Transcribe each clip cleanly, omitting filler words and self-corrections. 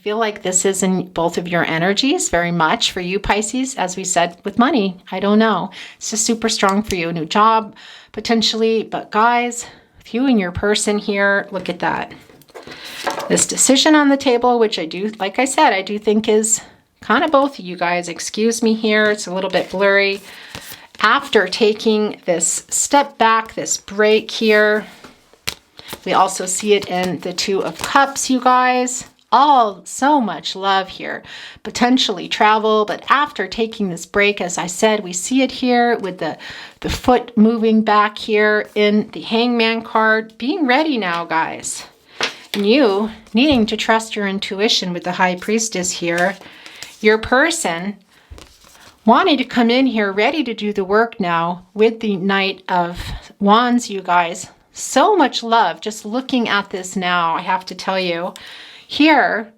feel like this is in both of your energies very much for you, Pisces, as we said with money. I don't know. It's just super strong for you. A new job, potentially. But guys, with you and your person here, look at that. This decision on the table, which I do, like I said, I do think is kind of both of you guys. Excuse me here. It's a little bit blurry. After taking this step back, this break here, we also see it in the Two of Cups, you guys. All so much love here. Potentially travel, but after taking this break, as I said, we see it here with the foot moving back here in the Hangman card. Being ready now, guys. And you needing to trust your intuition with the High Priestess here. Your person wanting to come in here ready to do the work now with the Knight of Wands, you guys. So much love just looking at this now, I have to tell you. Here,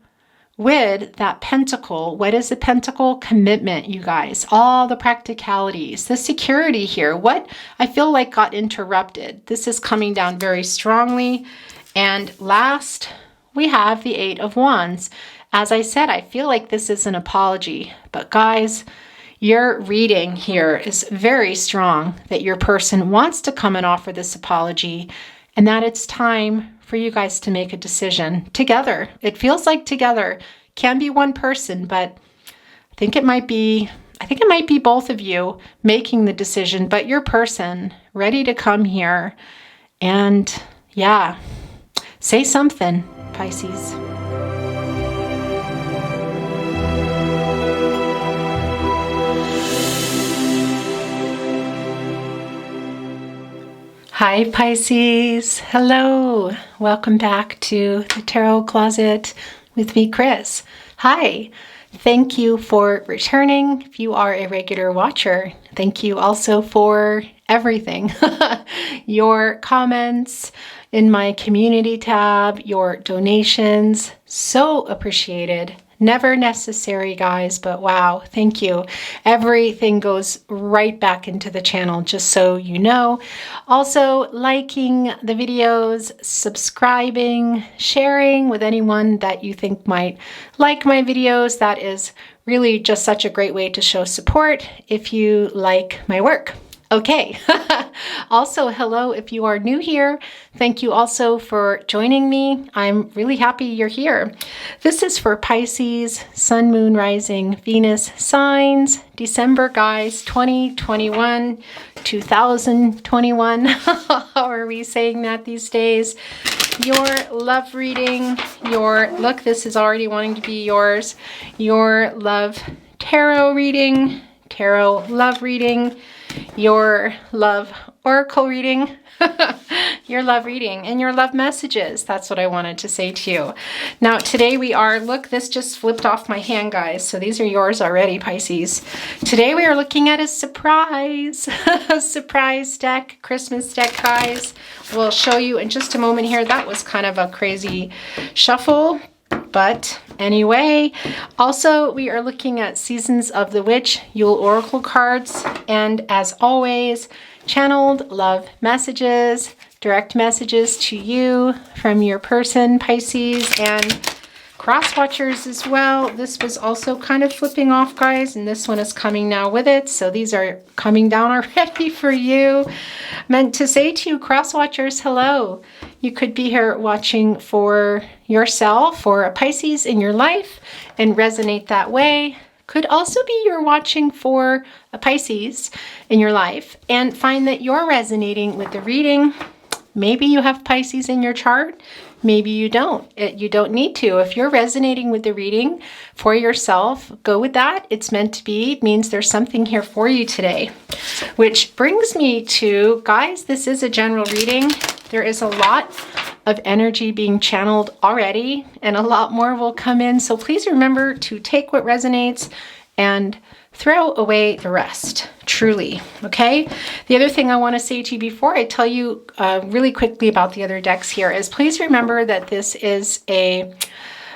with that pentacle, what is the pentacle? Commitment, you guys. All the practicalities, the security here. What I feel like got interrupted. This is coming down very strongly. And last, we have the Eight of Wands. As I said, I feel like this is an apology. But guys, your reading here is very strong that your person wants to come and offer this apology and that it's time for you guys to make a decision together. It feels like together. Can be one person, but I think it might be both of you making the decision, but your person ready to come here and yeah, say something, Pisces. Hi, Pisces. Hello. Welcome back to the Tarot Closet with me, Chris. Hi. Thank you for returning. If you are a regular watcher, thank you also for everything. Your comments in my community tab, your donations, so appreciated. Never necessary, guys, but wow, thank you. Everything goes right back into the channel, just so you know. Also, liking the videos, subscribing, sharing with anyone that you think might like my videos. That is really just such a great way to show support if you like my work. Okay. Also, hello if you are new here. Thank you also for joining me. I'm really happy you're here. This is for Pisces, Sun, Moon, Rising, Venus signs, December, guys, 2021, 2021. How are we saying that these days? Your love reading, look, this is already wanting to be yours. Your love tarot reading, tarot love reading, your love oracle reading, your love reading, and your love messages. That's what I wanted to say to you. Now, today we are, look, this just flipped off my hand, guys. So these are yours already, Pisces. Today we are looking at a surprise, a surprise deck, Christmas deck, guys. We'll show you in just a moment here. That was kind of a crazy shuffle. But anyway, also we are looking at Seasons of the Witch Yule Oracle cards. And as always, channeled love messages, direct messages to you from your person, Pisces, and cross watchers as well. This was also kind of flipping off, guys, and this one is coming now with it. So these are coming down already for you. Meant to say to you, cross watchers, hello. You could be here watching for yourself or a Pisces in your life and resonate that way. Could also be you're watching for a Pisces in your life and find that you're resonating with the reading. Maybe you have Pisces in your chart. Maybe you don't. You don't need to. If you're resonating with the reading for yourself, go with that. It's meant to be. It means there's something here for you today. Which brings me to, guys, this is a general reading. There is a lot of energy being channeled already, and a lot more will come in. So please remember to take what resonates and throw away the rest, truly, okay? The other thing I want to say to you before I tell you really quickly about the other decks here is please remember that this is a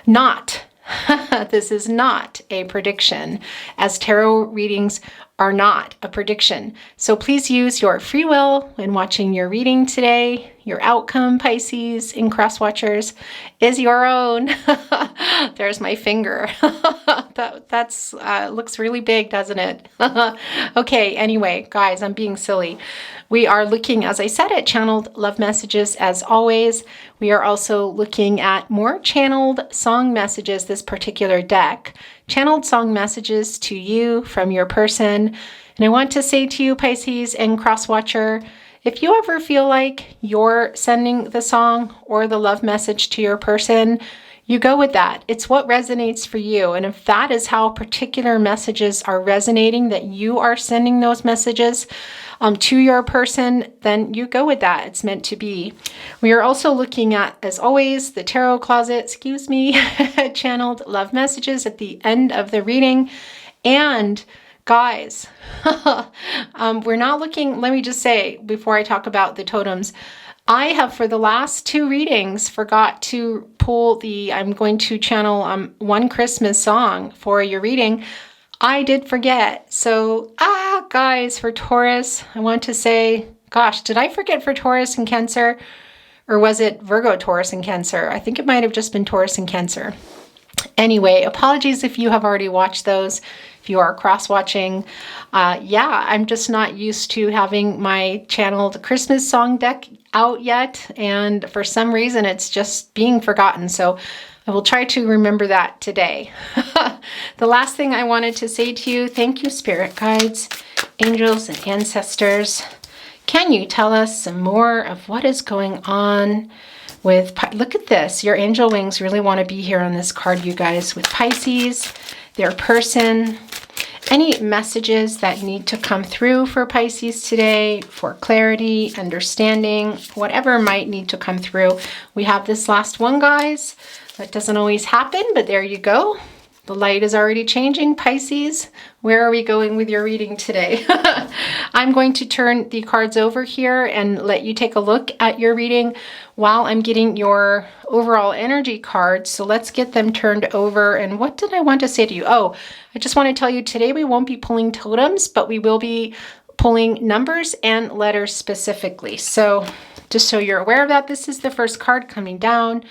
not This is not a prediction, as tarot readings are not a prediction. So please use your free will when watching your reading today. Your outcome, Pisces and cross watchers, is your own. There's my finger. That's looks really big, doesn't it? Okay, anyway, guys, I'm being silly. We are looking, as I said, at channeled love messages as always. We are also looking at more channeled song messages, this particular deck. Channeled song messages to you from your person. And I want to say to you, Pisces and cross watcher, if you ever feel like you're sending the song or the love message to your person, you go with that. It's what resonates for you. And if that is how particular messages are resonating, that you are sending those messages to your person, then you go with that. It's meant to be. We are also looking at, as always, the tarot closet, channeled love messages at the end of the reading. And guys, we're not looking, let me just say, before I talk about the totems, I have for the last 2 readings forgot to pull I'm going to channel one Christmas song for your reading. I did forget. So, guys, for Taurus, I want to say, gosh, did I forget for Taurus and Cancer? Or was it Virgo, Taurus, and Cancer? I think it might have just been Taurus and Cancer. Anyway, apologies if you have already watched those. If you are cross-watching, I'm just not used to having my channeled Christmas song deck out yet, and for some reason it's just being forgotten. So I will try to remember that today. The last thing I wanted to say to you, thank you, spirit guides, angels, and ancestors. Can you tell us some more of what is going on with, look at this, your angel wings really want to be here on this card, you guys, with Pisces, their person. Any messages that need to come through for Pisces today for clarity, understanding, whatever might need to come through. We have this last one, guys. That doesn't always happen, but there you go. The light is already changing, Pisces. Where are we going with your reading today? I'm going to turn the cards over here and let you take a look at your reading while I'm getting your overall energy cards. So let's get them turned over. And what did I want to say to you? Oh, I just want to tell you today we won't be pulling totems, but we will be pulling numbers and letters specifically. So just so you're aware of that, this is the first card coming down.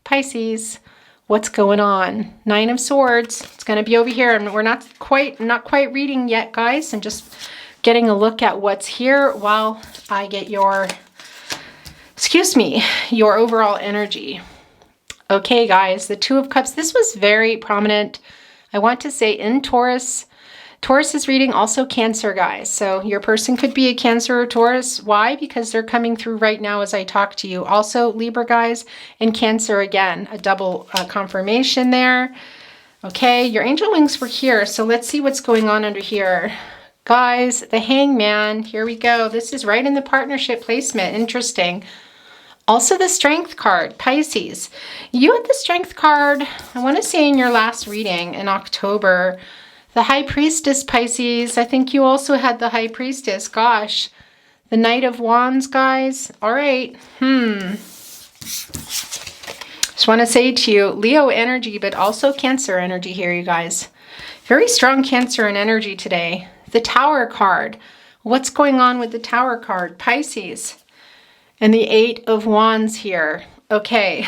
Pisces. What's going on? 9 of Swords. It's going to be over here, and we're not quite reading yet, guys. I'm just getting a look at what's here while I get your overall energy. Okay, guys, the 2 of Cups. This was very prominent, I want to say, in Taurus. Taurus is reading also Cancer, guys. So your person could be a Cancer or Taurus. Why? Because they're coming through right now as I talk to you. Also Libra, guys, and Cancer again. A double confirmation there. Okay, your angel wings were here. So let's see what's going on under here. Guys, the Hangman. Here we go. This is right in the partnership placement. Interesting. Also the Strength card, Pisces. You had the Strength card, I want to say in your last reading in October. The High Priestess, Pisces. I think you also had the High Priestess. Gosh. The Knight of Wands, guys. All right. Just want to say to you, Leo energy, but also Cancer energy here, you guys. Very strong Cancer and energy today. The Tower card. What's going on with the Tower card? Pisces. And the 8 of Wands here. Okay.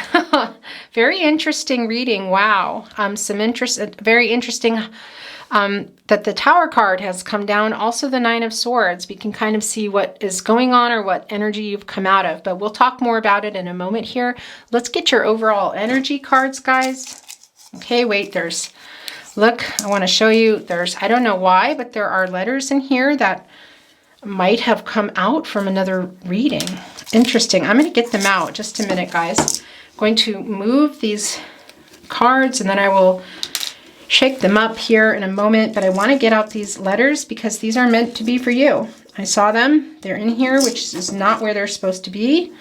Very interesting reading. Wow. Very interesting that the Tower card has come down. Also the 9 of Swords. We can kind of see what is going on or what energy you've come out of, but we'll talk more about it in a moment here. Let's get your overall energy cards, guys. Okay, wait, look, I want to show you, I don't know why, but there are letters in here that might have come out from another reading. Interesting. I'm going to get them out. Just a minute, guys. I'm going to move these cards and then I will shake them up here in a moment, but I want to get out these letters because these are meant to be for you. I saw them. They're in here, which is not where they're supposed to be.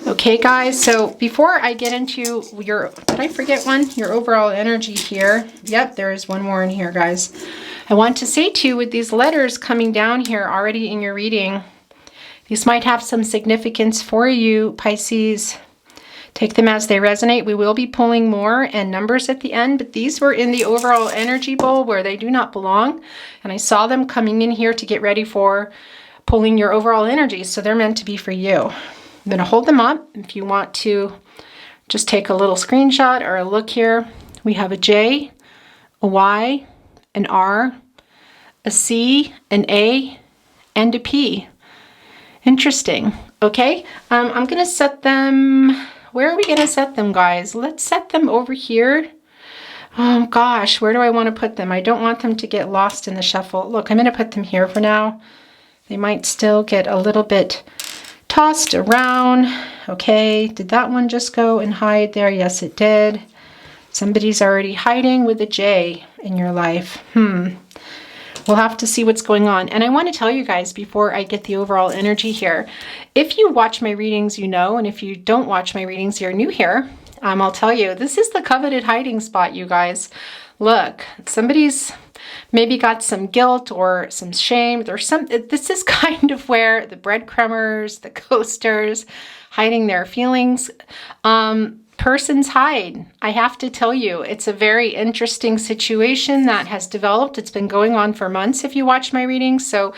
Okay, guys, so before I get into did I forget one? Your overall energy here. Yep, there is one more in here, guys. I want to say to you, with these letters coming down here already in your reading, these might have some significance for you, Pisces. Take them as they resonate. We will be pulling more and numbers at the end, but these were in the overall energy bowl where they do not belong. And I saw them coming in here to get ready for pulling your overall energy. So they're meant to be for you. I'm going to hold them up. If you want to just take a little screenshot or a look here, we have a J, a Y, an R, a C, an A, and a P. Interesting. Okay, I'm going to set them, where are we going to set them, guys? Let's set them over here. Oh gosh, where do I want to put them? I don't want them to get lost in the shuffle. Look, I'm going to put them here for now. They might still get a little bit tossed around. Okay, did that one just go and hide there? Yes, it did. Somebody's already hiding with a J in your life. We'll have to see what's going on. And I want to tell you guys before I get the overall energy here, if you watch my readings, you know, and if you don't watch my readings, you're new here, I'll tell you, this is the coveted hiding spot, you guys. Look, somebody's maybe got some guilt or some shame. This is kind of where the breadcrumbers, the coasters, hiding their feelings, persons hide. I have to tell you, it's a very interesting situation that has developed. It's been going on for months if you watch my readings, so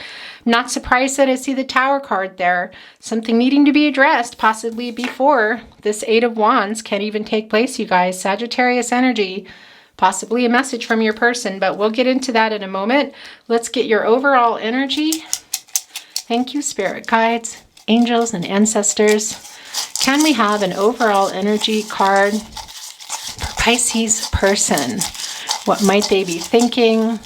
I'm not surprised that I see the Tower card there. Something needing to be addressed possibly before this Eight of Wands can even take place, you guys. Sagittarius energy, possibly a message from your person, but we'll get into that in a moment. Let's get your overall energy. Thank you, spirit guides, angels, and ancestors. Can we have an overall energy card for Pisces person? What might they be thinking,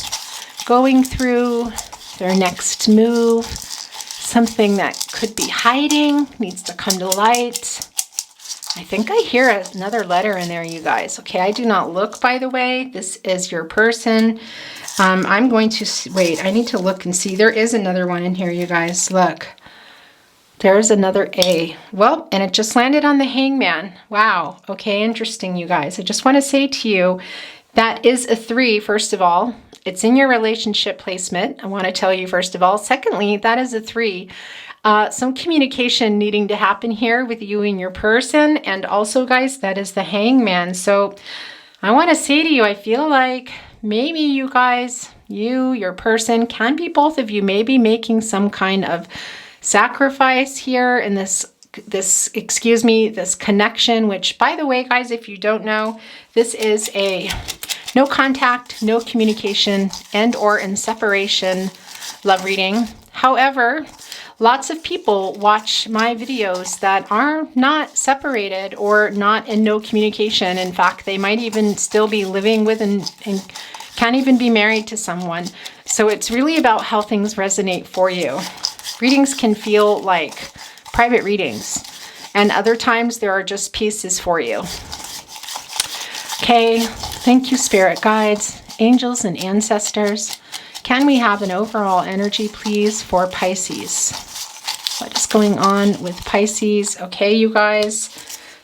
going through, their next move, something that could be hiding, needs to come to light. I think I hear another letter in there, you guys. Okay, I do not look, by the way. This is your person. I'm going to, wait, I need to look and see. There is another one in here, you guys. Look. There's another A. Well, and it just landed on the Hangman. Wow. Okay, interesting, you guys. I just want to say to you, that is a 3, first of all. It's in your relationship placement. I want to tell you, first of all. Secondly, that is a 3. Some communication needing to happen here with you and your person. And also, guys, that is the Hangman. So I want to say to you, I feel like maybe you guys, your person, can be both of you, maybe making some kind of sacrifice here in this connection, which, by the way, guys, if you don't know, this is a no contact, no communication, and or in separation love reading. However, lots of people watch my videos that are not separated or not in no communication. In fact, they might even still be living with and can't even be married to someone. So it's really about how things resonate for you. Readings can feel like private readings, and other times there are just pieces for you. Okay, thank you, spirit guides, angels, and ancestors. Can we have an overall energy, please, for Pisces? What is going on with Pisces? Okay, you guys.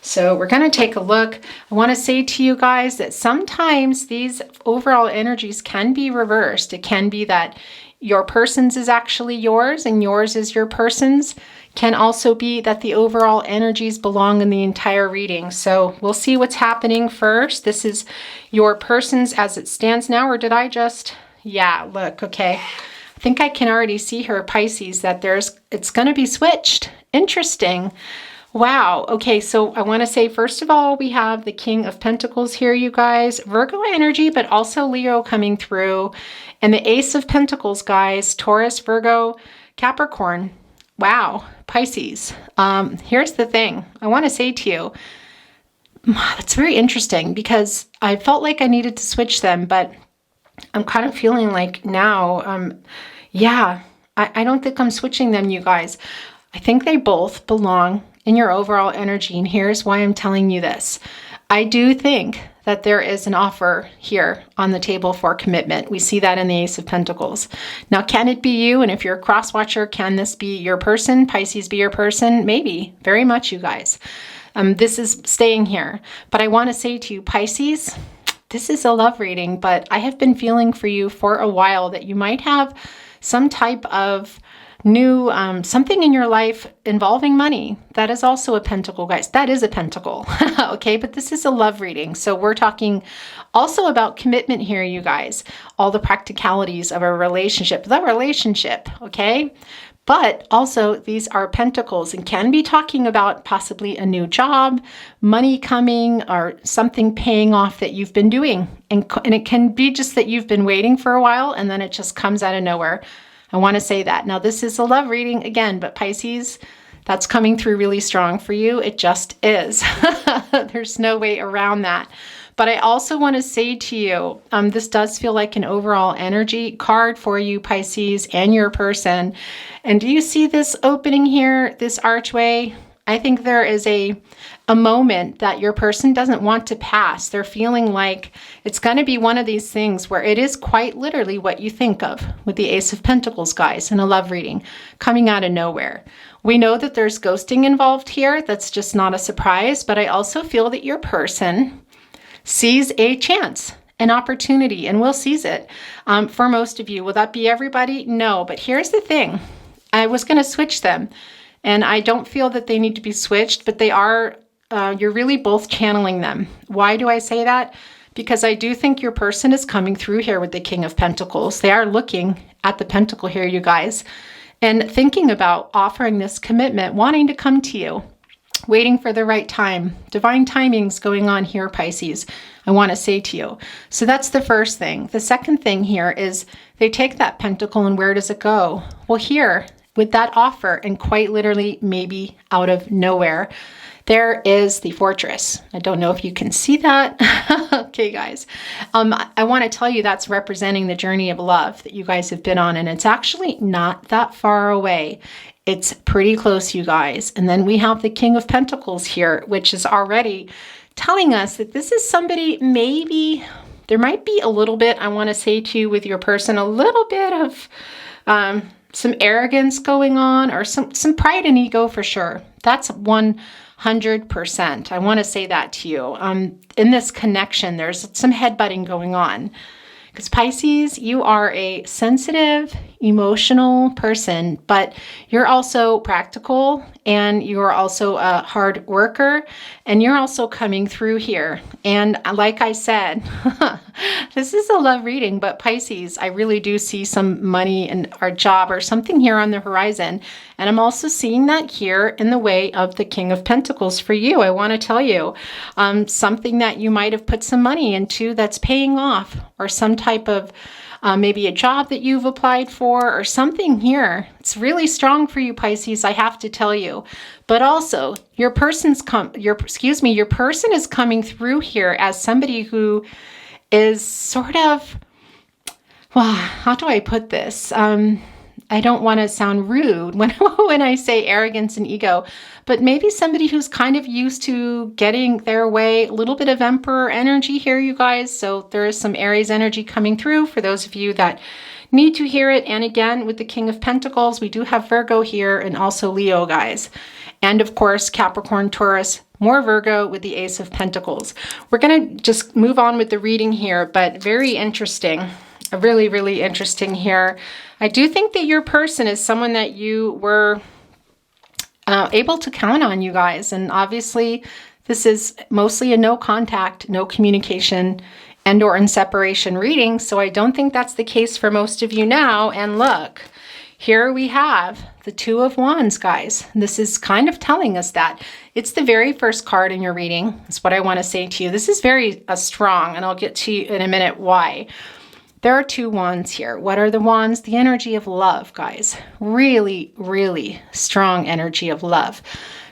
So we're going to take a look. I want to say to you guys that sometimes these overall energies can be reversed. It can be that your person's is actually yours and yours is your person's. Can also be that the overall energies belong in the entire reading. So we'll see what's happening first. This is your person's as it stands now, or did I just, yeah, look, okay. I think I can already see here, Pisces, that it's going to be switched. Interesting. Wow. Okay, so I want to say, first of all, we have the King of Pentacles here, you guys. Virgo energy, but also Leo coming through. And the Ace of Pentacles, guys. Taurus, Virgo, Capricorn. Wow. Pisces. Here's the thing. I want to say to you, that's very interesting because I felt like I needed to switch them, but I'm kind of feeling like now, yeah, I don't think I'm switching them, you guys. I think they both belong in your overall energy. And here's why I'm telling you this. I do think that there is an offer here on the table for commitment. We see that in the Ace of Pentacles. Now, can it be you? And if you're a cross watcher, can this be your person? Pisces be your person? Maybe, very much, you guys. This is staying here. But I want to say to you, Pisces, this is a love reading, but I have been feeling for you for a while that you might have some type of new, something in your life involving money. That is also a pentacle, guys. That is a pentacle. Okay, but this is a love reading. So we're talking also about commitment here, you guys. All the practicalities of a relationship, the relationship, okay? But also these are pentacles and can be talking about possibly a new job, money coming, or something paying off that you've been doing. And it can be just that you've been waiting for a while and then it just comes out of nowhere. I want to say that. Now, this is a love reading again, but Pisces, that's coming through really strong for you. It just is. There's no way around that. But I also want to say to you, this does feel like an overall energy card for you, Pisces, and your person. And do you see this opening here, this archway? I think there is a moment that your person doesn't want to pass. They're feeling like it's going to be one of these things where it is quite literally what you think of with the Ace of Pentacles, guys, in a love reading, coming out of nowhere. We know that there's ghosting involved here. That's just not a surprise. But I also feel that your person sees a chance, an opportunity, and will seize it. For most of you, will that be everybody? No, but here's the thing. I was going to switch them, and I don't feel that they need to be switched, but they are, you're really both channeling them. Why do I say that? Because I do think your person is coming through here with the King of Pentacles. They are looking at the Pentacle here, you guys, and thinking about offering this commitment, wanting to come to you, waiting for the right time. Divine timing's going on here, Pisces, I want to say to you. So that's the first thing. The second thing here is they take that pentacle and where does it go? Well, here with that offer, and quite literally maybe out of nowhere, there is the Fortress. I don't know if you can see that. Okay, guys. I want to tell you that's representing the journey of love that you guys have been on, and it's actually not that far away. It's pretty close, you guys. And then we have the King of Pentacles here, which is already telling us that this is somebody, maybe there might be a little bit, I want to say to you with your person, a little bit of some arrogance going on, or some pride and ego for sure. That's 100%. I want to say that to you. In this connection, there's some headbutting going on. Because Pisces, you are a sensitive, emotional person, but you're also practical, and you're also a hard worker, and you're also coming through here. And like I said, this is a love reading, but Pisces, I really do see some money and our job or something here on the horizon. And I'm also seeing that here in the way of the King of Pentacles for you. I want to tell you something that you might have put some money into that's paying off, or some type of maybe a job that you've applied for, or something here. It's really strong for you, Pisces, I have to tell you. But also, your person is coming through here as somebody who is sort of, well, how do I put this? I don't want to sound rude when I say arrogance and ego, but maybe somebody who's kind of used to getting their way, a little bit of Emperor energy here, you guys. So there is some Aries energy coming through for those of you that need to hear it. And again, with the King of Pentacles, we do have Virgo here, and also Leo, guys. And of course, Capricorn, Taurus, more Virgo with the Ace of Pentacles. We're going to just move on with the reading here, but very interesting. Really, really interesting here. I do think that your person is someone that you were able to count on, you guys. And obviously, this is mostly a no contact, no communication, and or in separation reading. So I don't think that's the case for most of you now. And look, here we have the Two of Wands, guys. This is kind of telling us that. It's the very first card in your reading. That's what I want to say to you. This is very strong, and I'll get to you in a minute why. There are two wands here. What are the wands? The energy of love, guys. Really, really strong energy of love.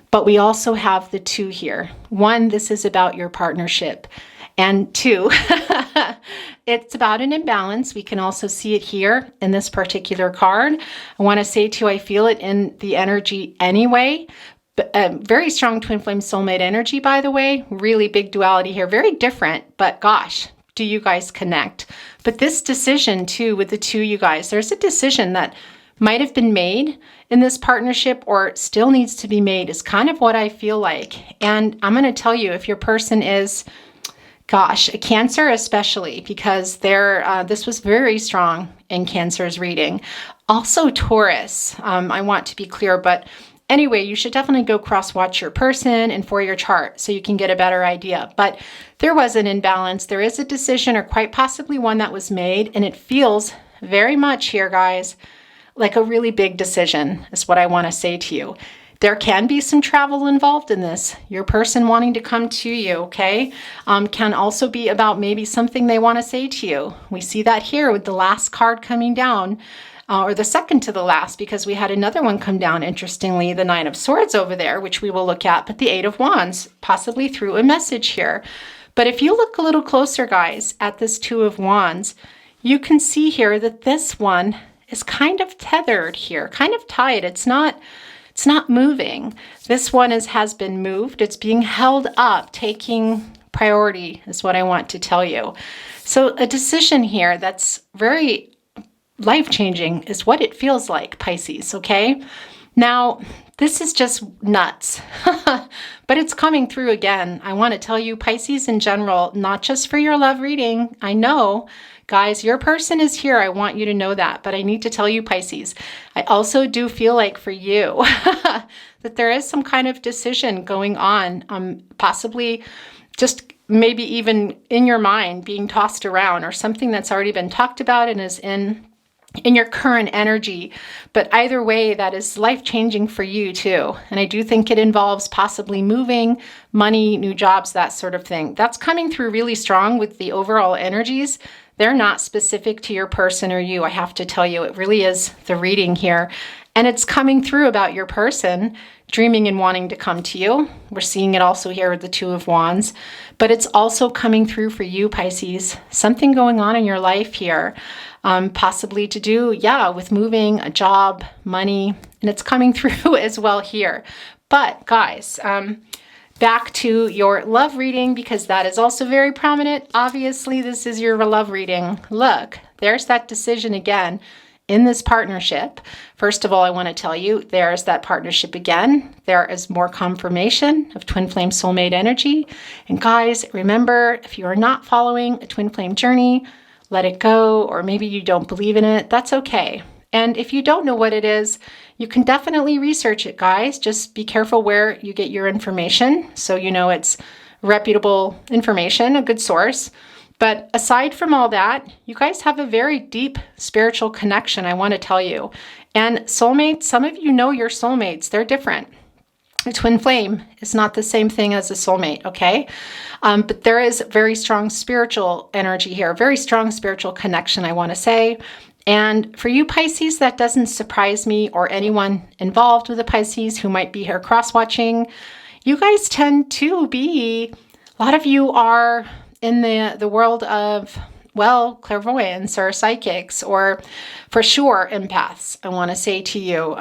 But we also have the two here. One, this is about your partnership. And two, it's about an imbalance. We can also see it here in this particular card. I want to say too, I feel it in the energy anyway. Very strong twin flame soulmate energy, by the way. Really big duality here. Very different, but gosh, do you guys connect? But this decision too, with the two you guys, there's a decision that might have been made in this partnership or still needs to be made, is kind of what I feel like. And I'm going to tell you, if your person is, gosh, a Cancer especially, because this was very strong in Cancer's reading. Also Taurus, I want to be clear, but anyway, you should definitely go cross-watch your person and for your chart so you can get a better idea. But there was an imbalance. There is a decision, or quite possibly one that was made, and it feels very much here, guys, like a really big decision is what I want to say to you. There can be some travel involved in this. Your person wanting to come to you, okay, can also be about maybe something they want to say to you. We see that here with the last card coming down, or the second to the last, because we had another one come down, interestingly, the Nine of Swords over there, which we will look at, but the Eight of Wands, possibly through a message here. But if you look a little closer, guys, at this Two of Wands, you can see here that this one is kind of tethered here, kind of tied. It's not moving. This one has been moved. It's being held up, taking priority is what I want to tell you. So a decision here that's very life-changing is what it feels like, Pisces, okay? Now, this is just nuts, but it's coming through again. I want to tell you, Pisces in general, not just for your love reading. I know, guys, your person is here. I want you to know that, but I need to tell you, Pisces, I also do feel like for you that there is some kind of decision going on, possibly just maybe even in your mind being tossed around, or something that's already been talked about and is in your current energy. But either way, that is life-changing for you too. And I do think it involves possibly moving, money, new jobs, that sort of thing. That's coming through really strong with the overall energies. They're not specific to your person or you. I have to tell you, it really is the reading here. And it's coming through about your person dreaming and wanting to come to you. We're seeing it also here with the Two of Wands, but it's also coming through for you, Pisces. Something going on in your life here, possibly to do, with moving, a job, money, and it's coming through as well here. But guys, back to your love reading, because that is also very prominent. Obviously, this is your love reading. Look, there's that decision again. In this partnership, first of all, I want to tell you, there's that partnership again. There is more confirmation of twin flame soulmate energy. And guys, remember, if you are not following a twin flame journey, let it go, or maybe you don't believe in it, that's okay. And if you don't know what it is, you can definitely research it, guys. Just be careful where you get your information, so you know it's reputable information, a good source. But aside from all that, you guys have a very deep spiritual connection, I want to tell you. And soulmates, some of you know your soulmates. They're different. A twin flame is not the same thing as a soulmate, okay? But there is very strong spiritual energy here, very strong spiritual connection, I want to say. And for you Pisces, that doesn't surprise me, or anyone involved with the Pisces who might be here cross-watching. You guys tend to be, a lot of you are in the world of, well, clairvoyance or psychics, or for sure empaths, I want to say to you.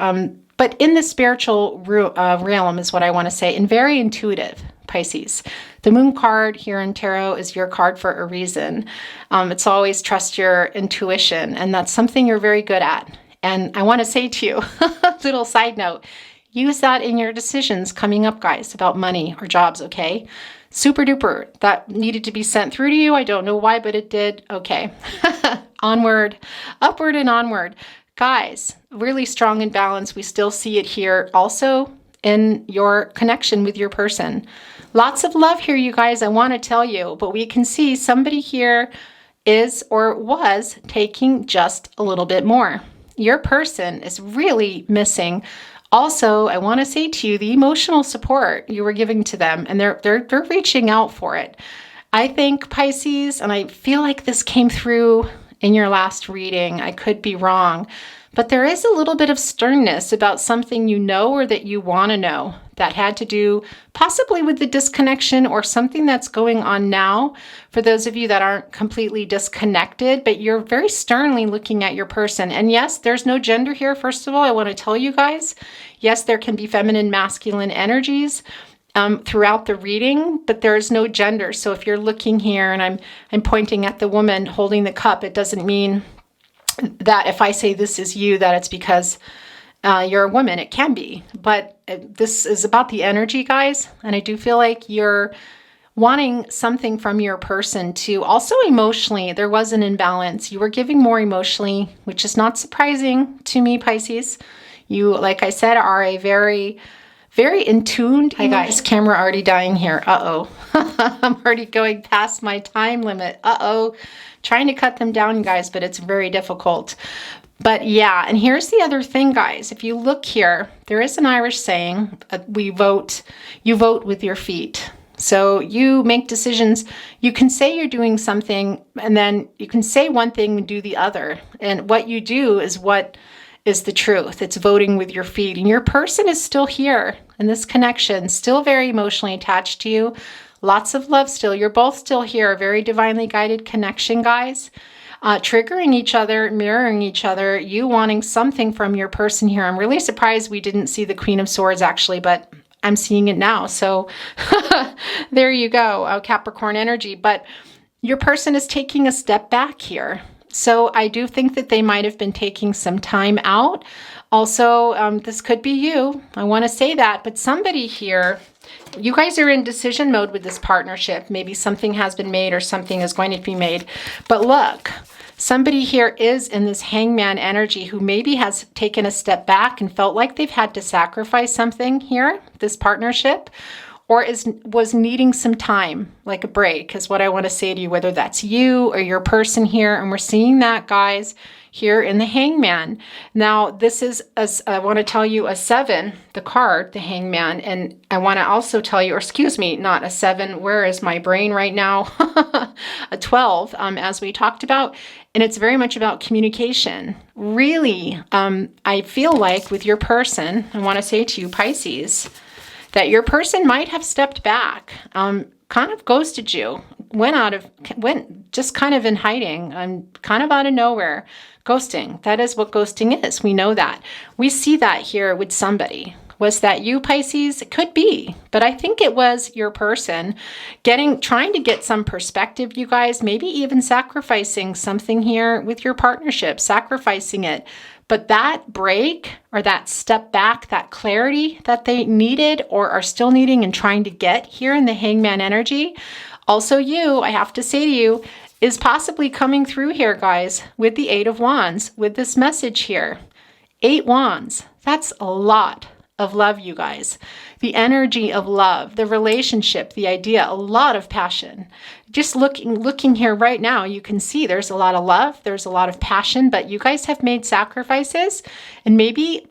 But in the spiritual realm is what I want to say, and very intuitive, Pisces. The Moon card here in Tarot is your card for a reason. It's always trust your intuition, and that's something you're very good at. And I want to say to you, little side note, use that in your decisions coming up, guys, about money or jobs, okay? Super duper. That needed to be sent through to you. I don't know why, but it did. Okay. Onward, upward and onward. Guys, really strong and balanced. We still see it here also in your connection with your person. Lots of love here, you guys, I want to tell you, but we can see somebody here is or was taking just a little bit more. Your person is really missing. Also, I want to say to you, the emotional support you were giving to them, and they're reaching out for it. I think Pisces, and I feel like this came through in your last reading, I could be wrong, but there is a little bit of sternness about something you know or that you want to know that had to do possibly with the disconnection or something that's going on now. For those of you that aren't completely disconnected, but you're very sternly looking at your person. And yes, there's no gender here. First of all, I want to tell you guys, yes, there can be feminine, masculine energies throughout the reading, but there is no gender. So if you're looking here and I'm pointing at the woman holding the cup, it doesn't mean that if I say this is you, that it's because you're a woman. It can be, but this is about the energy, guys. And I do feel like you're wanting something from your person to also emotionally, there was an imbalance. You were giving more emotionally, which is not surprising to me, Pisces. You, like I said, are a very in tuned. Hi guys, camera already dying here. Uh-oh. I'm already going past my time limit. Uh-oh. Trying to cut them down, guys, but it's very difficult. But yeah, and here's the other thing, guys. If you look here, there is an Irish saying, you vote with your feet. So you make decisions. You can say you're doing something, and then you can say one thing and do the other. And what you do is what is the truth. It's voting with your feet. And your person is still here in this connection, still very emotionally attached to you. Lots of love still. You're both still here. A very divinely guided connection, guys. Triggering each other, mirroring each other, you wanting something from your person here. I'm really surprised we didn't see the Queen of Swords, actually, but I'm seeing it now. So there you go, Capricorn energy. But your person is taking a step back here. So I do think that they might have been taking some time out. Also, this could be you. I want to say that. But somebody here, you guys are in decision mode with this partnership. Maybe something has been made or something is going to be made. But look, somebody here is in this hangman energy who maybe has taken a step back and felt like they've had to sacrifice something here, this partnership, or was needing some time, like a break is what I want to say to you, whether that's you or your person here. And we're seeing that, guys, here in the hangman. Now, this is, I want to tell you, a 7, the card, the hangman. And I want to also tell you, or excuse me, not a 7. Where is my brain right now? A 12, as we talked about. And it's very much about communication. Really, I feel like with your person, I want to say to you, Pisces, that your person might have stepped back, kind of ghosted you, went just kind of in hiding, kind of out of nowhere. Ghosting, that is what ghosting is. We know that. We see that here with somebody. Was that you, Pisces? It could be, but I think it was your person trying to get some perspective, you guys, maybe even sacrificing something here with your partnership, sacrificing it. But that break or that step back, that clarity that they needed or are still needing and trying to get here in the hangman energy, also you, I have to say to you, is possibly coming through here, guys, with the 8 of Wands, with this message here. 8 Wands, that's a lot of love, you guys. The energy of love, the relationship, the idea, a lot of passion. Just looking here right now, you can see there's a lot of love, there's a lot of passion, but you guys have made sacrifices. And maybe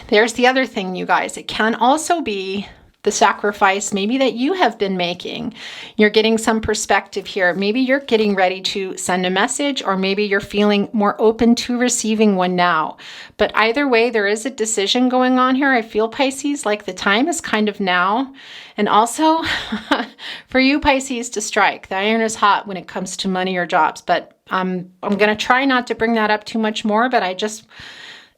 there's the other thing, you guys. It can also be the sacrifice maybe that you have been making. You're getting some perspective here. Maybe you're getting ready to send a message, or maybe you're feeling more open to receiving one now. But either way, there is a decision going on here. I feel, Pisces, like the time is kind of now. And also for you, Pisces, to strike. The iron is hot when it comes to money or jobs. But I'm going to try not to bring that up too much more, but I just...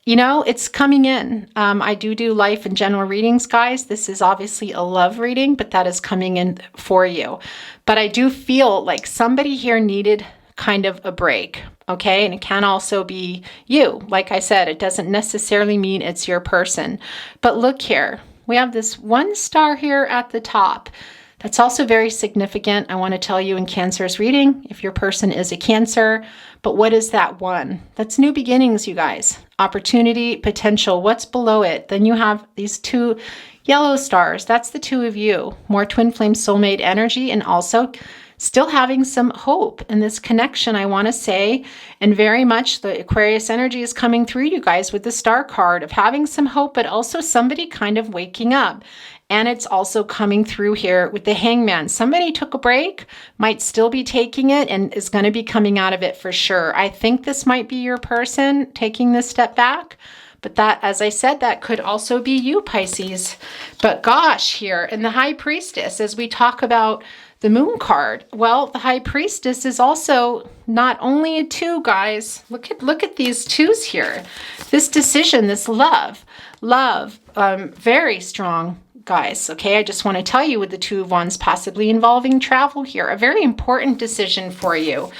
You know, it's coming in. I do life and general readings, guys. This is obviously a love reading, but that is coming in for you. But I do feel like somebody here needed kind of a break, okay? And it can also be you. Like I said, it doesn't necessarily mean it's your person. But look here. We have this 1 star here at the top. That's also very significant. I want to tell you in Cancer's reading, if your person is a Cancer. But what is that 1? That's new beginnings, you guys. Opportunity, potential. What's below it? Then you have these 2 yellow stars. That's the 2 of you. More twin flame soulmate energy, and also still having some hope in this connection, I want to say. And very much the Aquarius energy is coming through, you guys, with the star card of having some hope, but also somebody kind of waking up. And it's also coming through here with the hangman. Somebody took a break, might still be taking it, and is going to be coming out of it for sure. I think this might be your person taking this step back. But that, as I said, that could also be you, Pisces. But gosh, here in the High Priestess, as we talk about the Moon card, well, the High Priestess is also not only a 2, guys. Look at these 2s here. This decision, this love, very strong, guys. Okay, I just want to tell you with the 2 of Wands possibly involving travel here, a very important decision for you.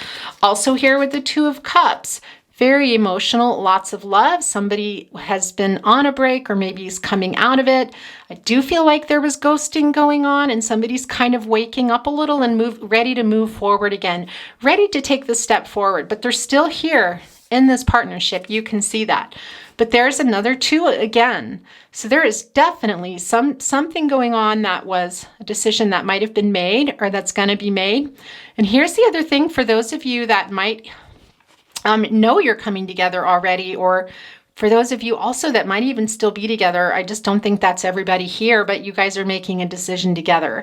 Also here with the 2 of Cups, very emotional, lots of love. Somebody has been on a break or maybe is coming out of it. I do feel like there was ghosting going on and somebody's kind of waking up a little and ready to move forward again, ready to take the step forward, but they're still here in this partnership. You can see that. But there's another 2 again. So there is definitely something going on that was a decision that might have been made or that's going to be made. And here's the other thing for those of you that might know you're coming together already, or for those of you also that might even still be together. I just don't think that's everybody here, but you guys are making a decision together.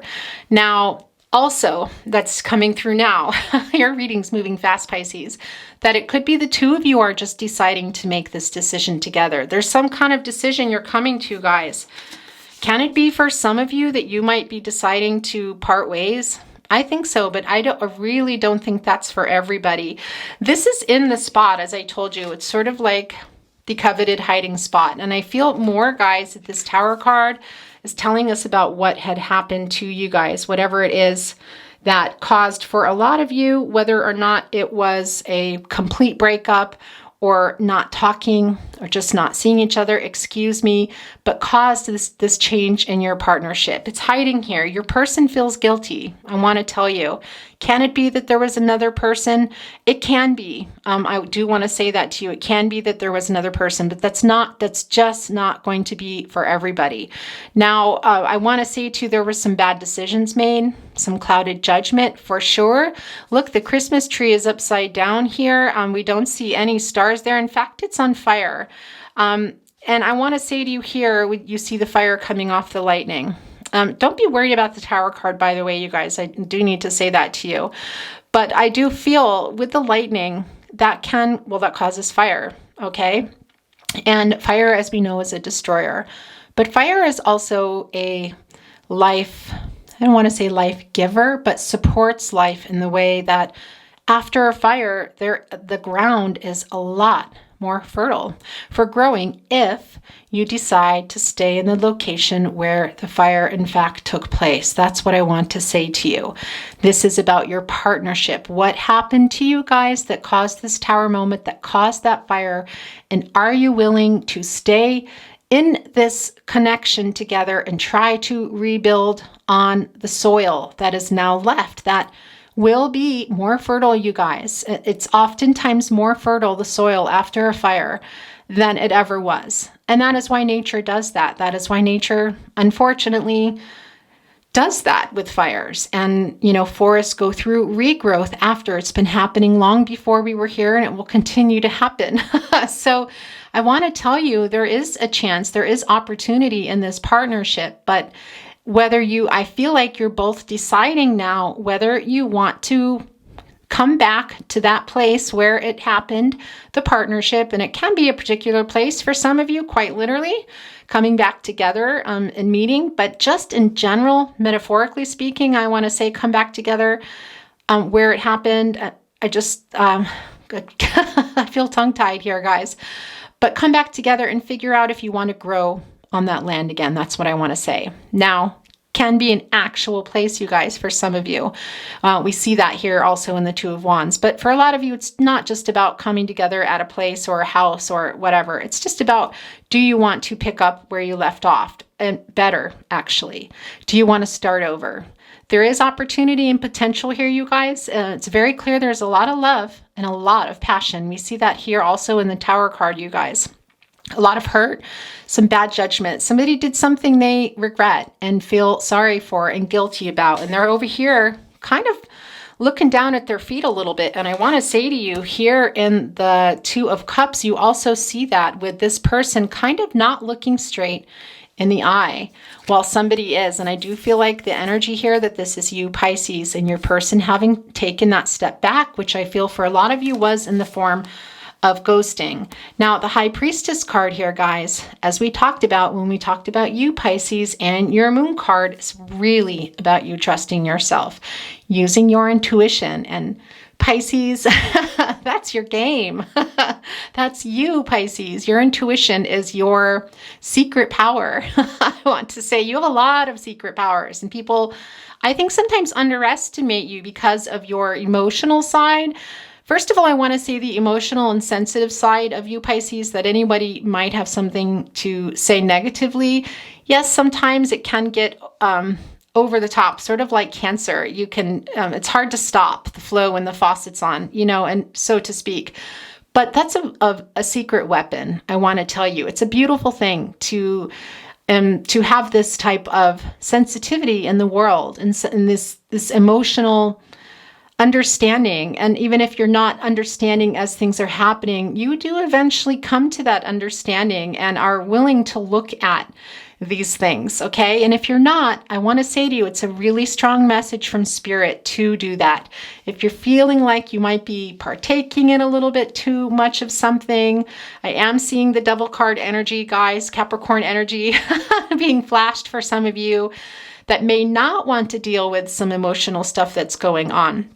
Now, also, that's coming through now, your reading's moving fast, Pisces, that it could be the 2 of you are just deciding to make this decision together. There's some kind of decision you're coming to, guys. Can it be for some of you that you might be deciding to part ways? I think so, but I really don't think that's for everybody. This is in the spot, as I told you. It's sort of like the coveted hiding spot. And I feel more, guys, that this Tower card is telling us about what had happened to you guys, whatever it is that caused for a lot of you, whether or not it was a complete breakup or not talking or just not seeing each other, excuse me, but caused this change in your partnership. It's hiding here. Your person feels guilty. I want to tell you. Can it be that there was another person? It can be. I do want to say that to you. It can be that there was another person, but that's just not going to be for everybody. Now, I want to say too, there were some bad decisions made, some clouded judgment for sure. Look, the Christmas tree is upside down here. We don't see any stars there. In fact, it's on fire. And I want to say to you here, you see the fire coming off the lightning. Don't be worried about the Tower card, by the way, you guys. I do need to say that to you. But I do feel with the lightning, that causes fire, okay? And fire, as we know, is a destroyer. But fire is also a life, I don't want to say life giver, but supports life in the way that after a fire, the ground is a lot more fertile for growing if you decide to stay in the location where the fire in fact took place. That's what I want to say to you. This is about your partnership. What happened to you guys that caused this Tower moment, that caused that fire? And are you willing to stay in this connection together and try to rebuild on the soil that is now left, that will be more fertile, you guys. It's oftentimes more fertile, the soil, after a fire than it ever was. And that is why nature does that. That is why nature, unfortunately, does that with fires. And, forests go through regrowth after. It's been happening long before we were here, and it will continue to happen. So I want to tell you, there is a chance, there is opportunity in this partnership, but I feel like you're both deciding now whether you want to come back to that place where it happened, the partnership, and it can be a particular place for some of you, quite literally, coming back together and meeting. But just in general, metaphorically speaking, I want to say come back together where it happened. I feel tongue-tied here, guys. But come back together and figure out if you want to grow on that land again. That's what I want to say. Now, can be an actual place, you guys, for some of you. We see that here also in the Two of Wands. But for a lot of you, it's not just about coming together at a place or a house or whatever. It's just about, do you want to pick up where you left off? And better, actually. Do you want to start over? There is opportunity and potential here, you guys. It's very clear there's a lot of love and a lot of passion. We see that here also in the Tower card, you guys. A lot of hurt, some bad judgment. Somebody did something they regret and feel sorry for and guilty about. And they're over here kind of looking down at their feet a little bit. And I want to say to you, here in the Two of Cups, you also see that with this person kind of not looking straight in the eye while somebody is. And I do feel like the energy here that this is you, Pisces, and your person having taken that step back, which I feel for a lot of you was in the form of ghosting. Now, the High Priestess card here, guys, as we talked about when we talked about you, Pisces, and your Moon card, is really about you trusting yourself, using your intuition. And Pisces, that's your game. That's you, Pisces. Your intuition is your secret power. I want to say you have a lot of secret powers, and people, I think, sometimes underestimate you because of your emotional side. First of all, I want to say the emotional and sensitive side of you, Pisces, that anybody might have something to say negatively. Yes, sometimes it can get over the top, sort of like Cancer. You can, it's hard to stop the flow when the faucet's on, and so to speak. But that's a secret weapon, I want to tell you. It's a beautiful thing to have this type of sensitivity in the world and this emotional understanding. And even if you're not understanding as things are happening, you do eventually come to that understanding and are willing to look at these things, okay? And if you're not, I want to say to you, it's a really strong message from Spirit to do that. If you're feeling like you might be partaking in a little bit too much of something, I am seeing the Devil card energy, guys, Capricorn energy being flashed for some of you that may not want to deal with some emotional stuff that's going on.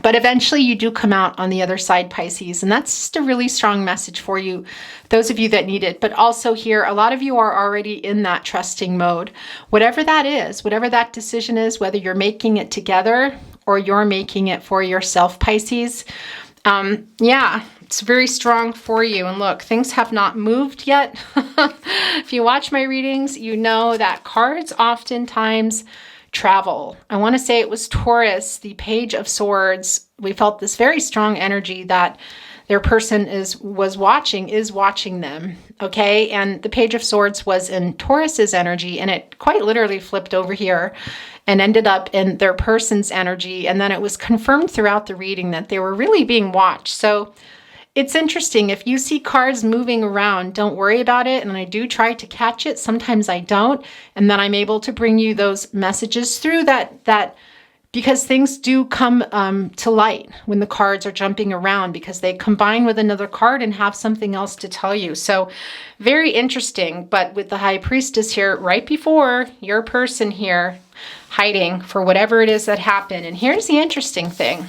But eventually you do come out on the other side, Pisces, and that's just a really strong message for you, those of you that need it. But also here, a lot of you are already in that trusting mode. Whatever that is, whatever that decision is, whether you're making it together or you're making it for yourself, Pisces, yeah, it's very strong for you. And look, things have not moved yet. If you watch my readings, you know that cards oftentimes travel. I want to say it was Taurus, the Page of Swords. We felt this very strong energy that their person is watching them, okay? And the Page of Swords was in Taurus's energy, and it quite literally flipped over here and ended up in their person's energy. And then it was confirmed throughout the reading that they were really being watched. So it's interesting. If you see cards moving around, don't worry about it. And I do try to catch it. Sometimes I don't. And then I'm able to bring you those messages through that because things do come to light when the cards are jumping around because they combine with another card and have something else to tell you. So very interesting. But with the High Priestess here right before your person here hiding for whatever it is that happened. And here's the interesting thing.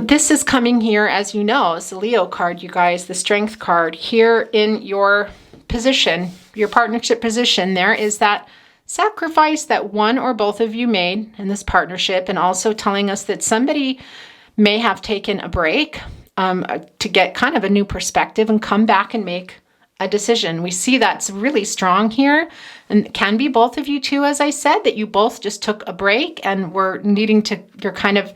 This is coming here, as you know, as the Leo card, you guys, the Strength card. Here in your position, your partnership position, there is that sacrifice that one or both of you made in this partnership, and also telling us that somebody may have taken a break to get kind of a new perspective and come back and make a decision. We see that's really strong here, and it can be both of you too, as I said, that you both just took a break and were needing to, you're kind of,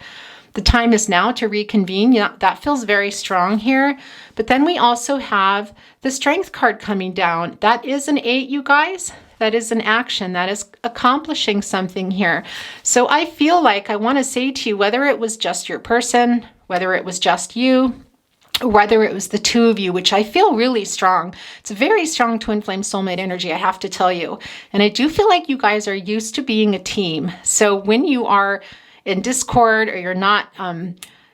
the time is now to reconvene. Yeah, that feels very strong here. But then we also have the Strength card coming down. That is an 8, you guys. That is an action. That is accomplishing something here. So I feel like I want to say to you, whether it was just your person, whether it was just you, or whether it was the two of you, which I feel really strong. It's a very strong twin flame soulmate energy, I have to tell you. And I do feel like you guys are used to being a team. So when you are in discord or you're not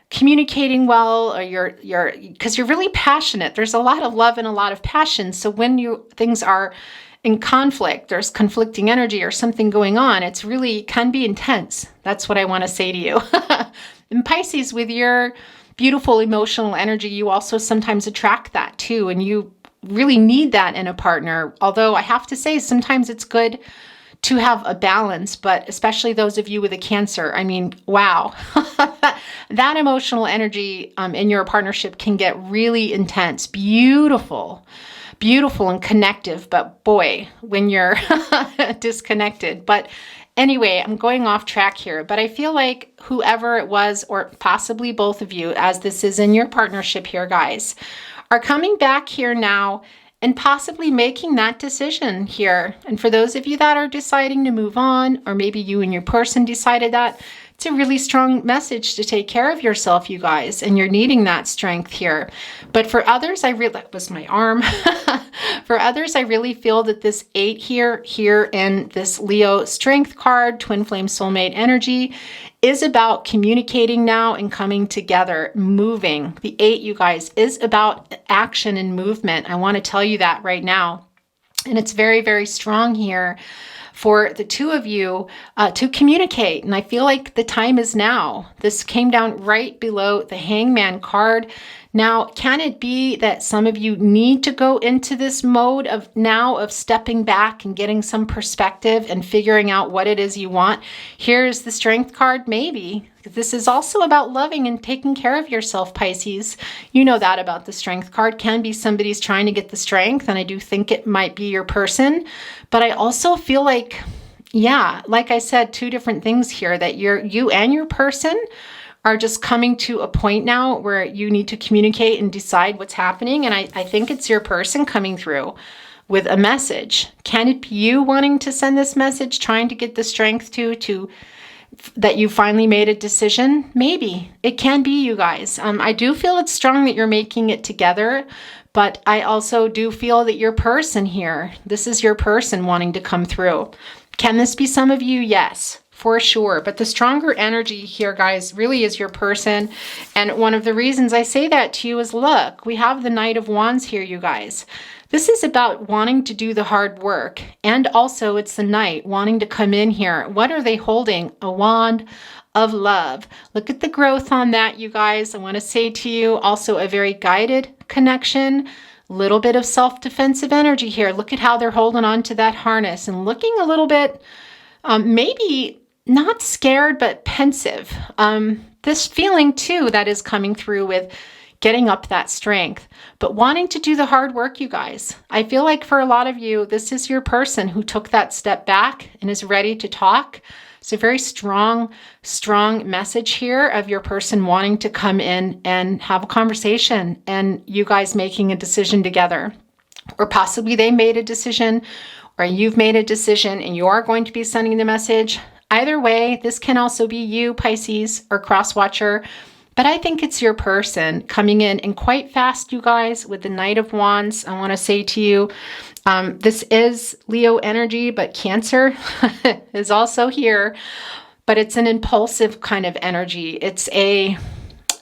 communicating well, or because you're really passionate, there's a lot of love and a lot of passion. So when things are in conflict, there's conflicting energy or something going on, it's really can be intense. That's what I want to say to you. And Pisces, with your beautiful emotional energy, you also sometimes attract that too, and you really need that in a partner. Although I have to say, sometimes it's good to have a balance, but especially those of you with a Cancer, I mean, wow, that emotional energy in your partnership can get really intense, beautiful and connective, but boy, when you're disconnected. But anyway, I'm going off track here, but I feel like whoever it was, or possibly both of you, as this is in your partnership here, guys, are coming back here now and possibly making that decision here. And for those of you that are deciding to move on, or maybe you and your person decided that, it's a really strong message to take care of yourself, you guys, and you're needing that strength here. But for others, that was my arm. For others, I really feel that this 8 here in this Leo Strength card, Twin Flame Soulmate energy, is about communicating now and coming together, moving. The 8, you guys, is about action and movement. I want to tell you that right now. And it's very, very strong here for the two of you to communicate. And I feel like the time is now. This came down right below the Hangman card. Now, can it be that some of you need to go into this mode of stepping back and getting some perspective and figuring out what it is you want? Here's the Strength card, maybe. This is also about loving and taking care of yourself, Pisces. You know that about the Strength card. Can be somebody's trying to get the strength, and I do think it might be your person. But I also feel like, yeah, like I said, two different things here, that you and your person are just coming to a point now where you need to communicate and decide what's happening. And I think it's your person coming through with a message. Can it be you wanting to send this message, trying to get the strength to that you finally made a decision? Maybe. It can be you guys. I do feel it's strong that you're making it together, but I also do feel that your person here, this is your person wanting to come through. Can this be some of you? Yes, for sure. But the stronger energy here, guys, really is your person. And one of the reasons I say that to you is, look, we have the Knight of Wands here, you guys. This is about wanting to do the hard work. And also it's the Knight wanting to come in here. What are they holding? A wand of love. Look at the growth on that, you guys. I want to say to you, also a very guided connection. Little bit of self-defensive energy here. Look at how they're holding on to that harness and looking a little bit, maybe not scared, but pensive. This feeling too that is coming through with getting up that strength, but wanting to do the hard work, you guys. I feel like for a lot of you, this is your person who took that step back and is ready to talk. It's a very strong message here of your person wanting to come in and have a conversation and you guys making a decision together. Or possibly they made a decision or you've made a decision and you are going to be sending the message. Either way, this can also be you, Pisces, or cross-watcher. But I think it's your person coming in and quite fast, you guys, with the Knight of Wands. I want to say to you, this is Leo energy, but Cancer is also here. But it's an impulsive kind of energy. It's a,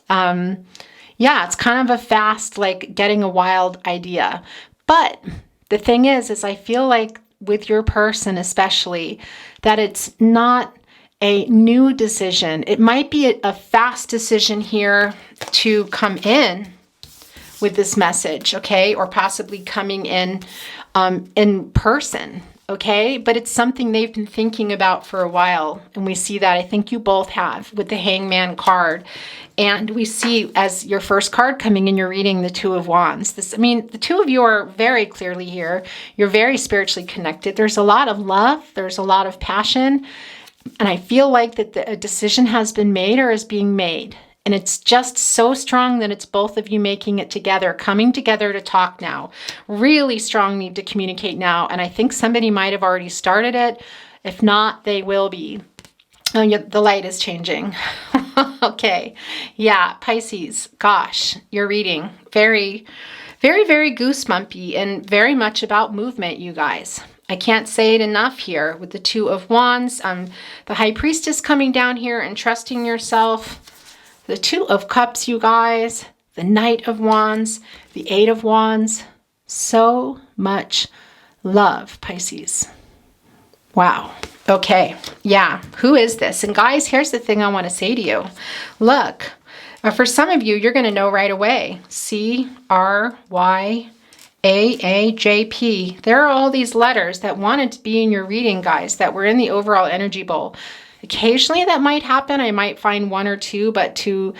it's kind of a fast, like getting a wild idea. But the thing is I feel like with your person especially, that it's not a new decision. It might be a fast decision here to come in with this message, okay? Or possibly coming in person, okay? But it's something they've been thinking about for a while. And we see that, I think you both have, with the Hangman card. And we see as your first card coming in, you're reading the Two of Wands. The two of you are very clearly here. You're very spiritually connected. There's a lot of love. There's a lot of passion. And I feel like that a decision has been made or is being made. And it's just so strong that it's both of you making it together, coming together to talk now. Really strong need to communicate now. And I think somebody might have already started it. If not, they will be. Oh, yeah, the light is changing. Okay. Yeah, Pisces. Gosh, your reading. Very, very, very goosebumpy and very much about movement, you guys. I can't say it enough here with the Two of Wands. The High Priestess coming down here and trusting yourself. The Two of Cups, you guys. The Knight of Wands. The Eight of Wands. So much love, Pisces. Wow. Okay. Yeah. Who is this? And guys, here's the thing I want to say to you. Look, for some of you, you're going to know right away. CRYAAJP. There are all these letters that wanted to be in your reading, guys, that were in the overall energy bowl. Occasionally that might happen. I might find one or two, but to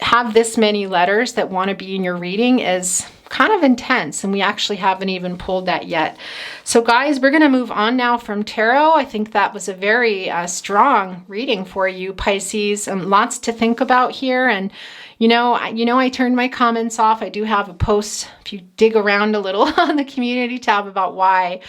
have this many letters that want to be in your reading is kind of intense, and we actually haven't even pulled that yet. So guys, we're going to move on now from tarot. I think that was a very strong reading for you, Pisces. Lots to think about here. And I turned my comments off. I do have a post, if you dig around a little on the community tab, about why.